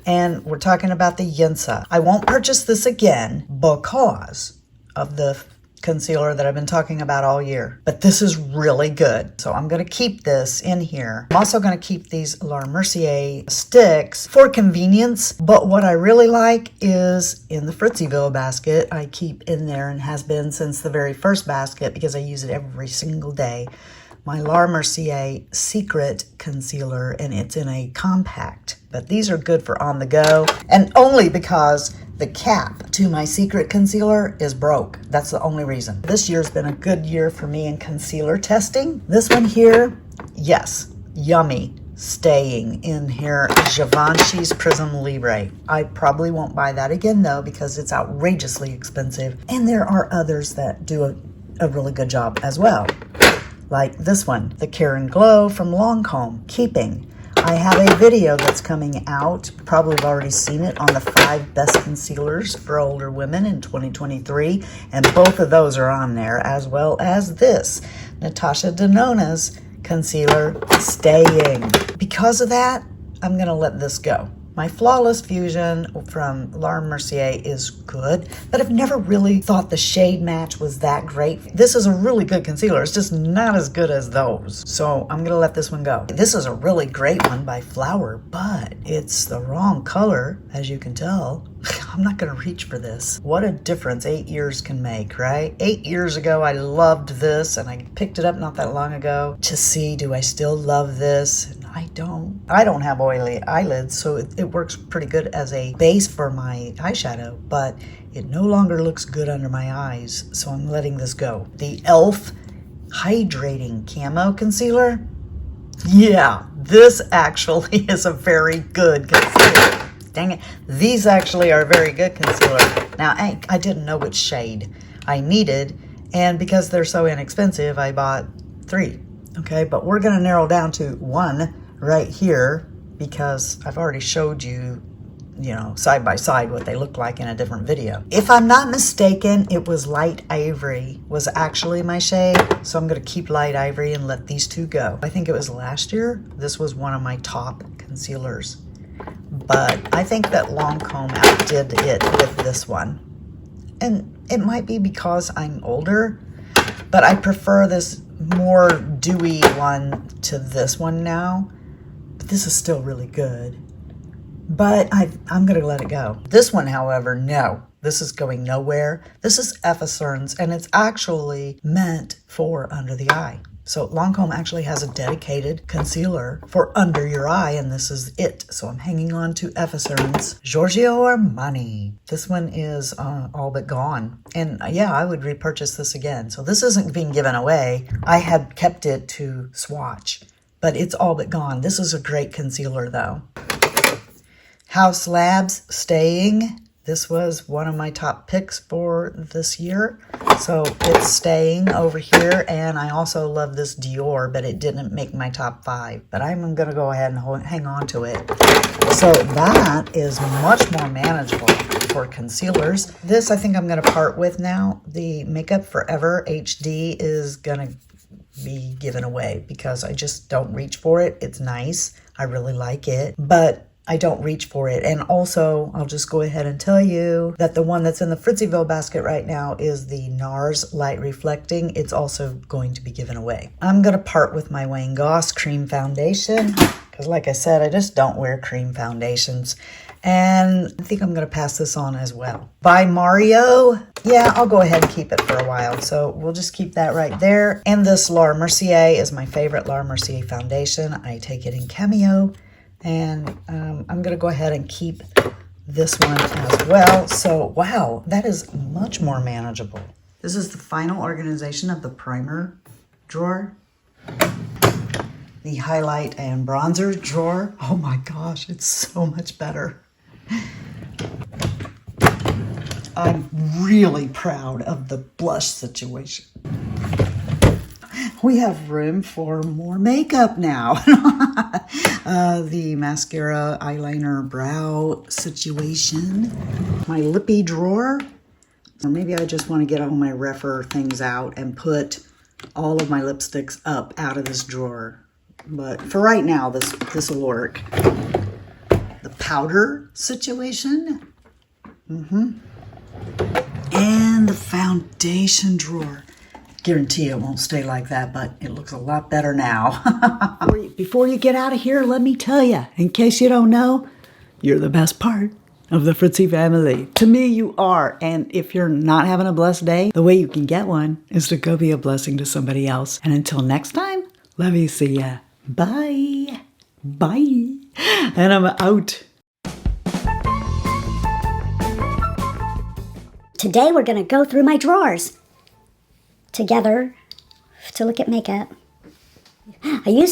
And we're talking about the Yinsa. I won't purchase this again because of the concealer that I've been talking about all year. But this is really good. So I'm going to keep this in here. I'm also going to keep these Laura Mercier sticks for convenience. But what I really like is in the FritzyVille basket, I keep in there, and has been since the very first basket because I use it every single day, my Laura Mercier Secret Concealer, and it's in a compact. But these are good for on the go, and only because the cap to my Secret Concealer is broke. That's the only reason. This year's been a good year for me in concealer testing. This one here, yes, yummy. Staying in here, Givenchy's Prism Libre. I probably won't buy that again though, because it's outrageously expensive. And there are others that do a really good job as well. Like this one, the Karen Glow from Lancome, Keeping. I have a video that's coming out, probably have already seen it, on the 5 best concealers for older women in 2023, and both of those are on there, as well as this, Natasha Denona's concealer, Staying. Because of that, I'm going to let this go. My Flawless Fusion from Laura Mercier is good, but I've never really thought the shade match was that great. This is a really good concealer. It's just not as good as those. So I'm going to let this one go. This is a really great one by Flower, but it's the wrong color, as you can tell. I'm not going to reach for this. What a difference 8 years can make, right? 8 years ago, I loved this, and I picked it up not that long ago to see, do I still love this? I don't. I don't have oily eyelids, so it works pretty good as a base for my eyeshadow, but it no longer looks good under my eyes, so I'm letting this go. The e.l.f. Hydrating Camo Concealer. Yeah, this actually is a very good concealer. Dang it. These actually are very good concealer. Now, I didn't know which shade I needed, and because they're so inexpensive, I bought 3. Okay, but we're going to narrow down to 1 right here because I've already showed you, side by side what they look like in a different video. If I'm not mistaken, it was Light Ivory was actually my shade, so I'm going to keep Light Ivory and let these 2 go. I think it was last year. This was one of my top concealers, but I think that Lancome outdid it with this one. And it might be because I'm older, but I prefer this more dewy one to this one now. But this is still really good. But I'm going to let it go. This one, however, no. This is going nowhere. This is FSRN's, and it's actually meant for under the eye. So Lancome actually has a dedicated concealer for under your eye, and this is it. So I'm hanging on to FSRN's Giorgio Armani. This one is all but gone. And yeah, I would repurchase this again. So this isn't being given away. I had kept it to swatch, but it's all but gone. This is a great concealer though. House Labs Staying. This was one of my top picks for this year. So it's staying over here. And I also love this Dior, but it didn't make my top 5. But I'm going to go ahead and hang on to it. So that is much more manageable for concealers. This I think I'm going to part with now. The Makeup Forever HD is going to be given away because I just don't reach for it. It's nice. I really like it. But I don't reach for it. And also, I'll just go ahead and tell you that the one that's in the Fritzyville basket right now is the NARS Light Reflecting. It's also going to be given away. I'm going to part with my Wayne Goss Cream Foundation because like I said, I just don't wear cream foundations. And I think I'm going to pass this on as well. By Mario. Yeah, I'll go ahead and keep it for a while. So we'll just keep that right there. And this Laura Mercier is my favorite Laura Mercier foundation. I take it in Cameo. And I'm going to go ahead and keep this one as well. So, wow, that is much more manageable. This is the final organization of the primer drawer. The highlight and bronzer drawer. Oh my gosh, it's so much better. I'm really proud of the blush situation. We have room for more makeup now. The mascara, eyeliner, brow situation. My lippy drawer. Or maybe I just want to get all my rephr things out and put all of my lipsticks up out of this drawer. But for right now, this will work. The powder situation. And the foundation drawer. Guarantee it won't stay like that, but it looks a lot better now. Before you get out of here, let me tell you, in case you don't know, you're the best part of the Fritzy family. To me, you are. And if you're not having a blessed day, the way you can get one is to go be a blessing to somebody else. And until next time, let me see ya. Bye. Bye. And I'm out. Today we're going to go through my drawers together to look at makeup. Let me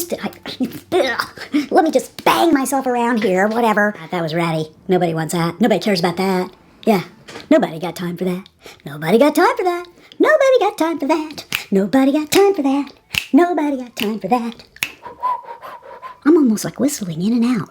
just bang myself around here, whatever. That was ratty. Nobody wants that. Nobody cares about that. Yeah, nobody got time for that. Nobody got time for that. Nobody got time for that. Nobody got time for that. Nobody got time for that. I'm almost like whistling in and out.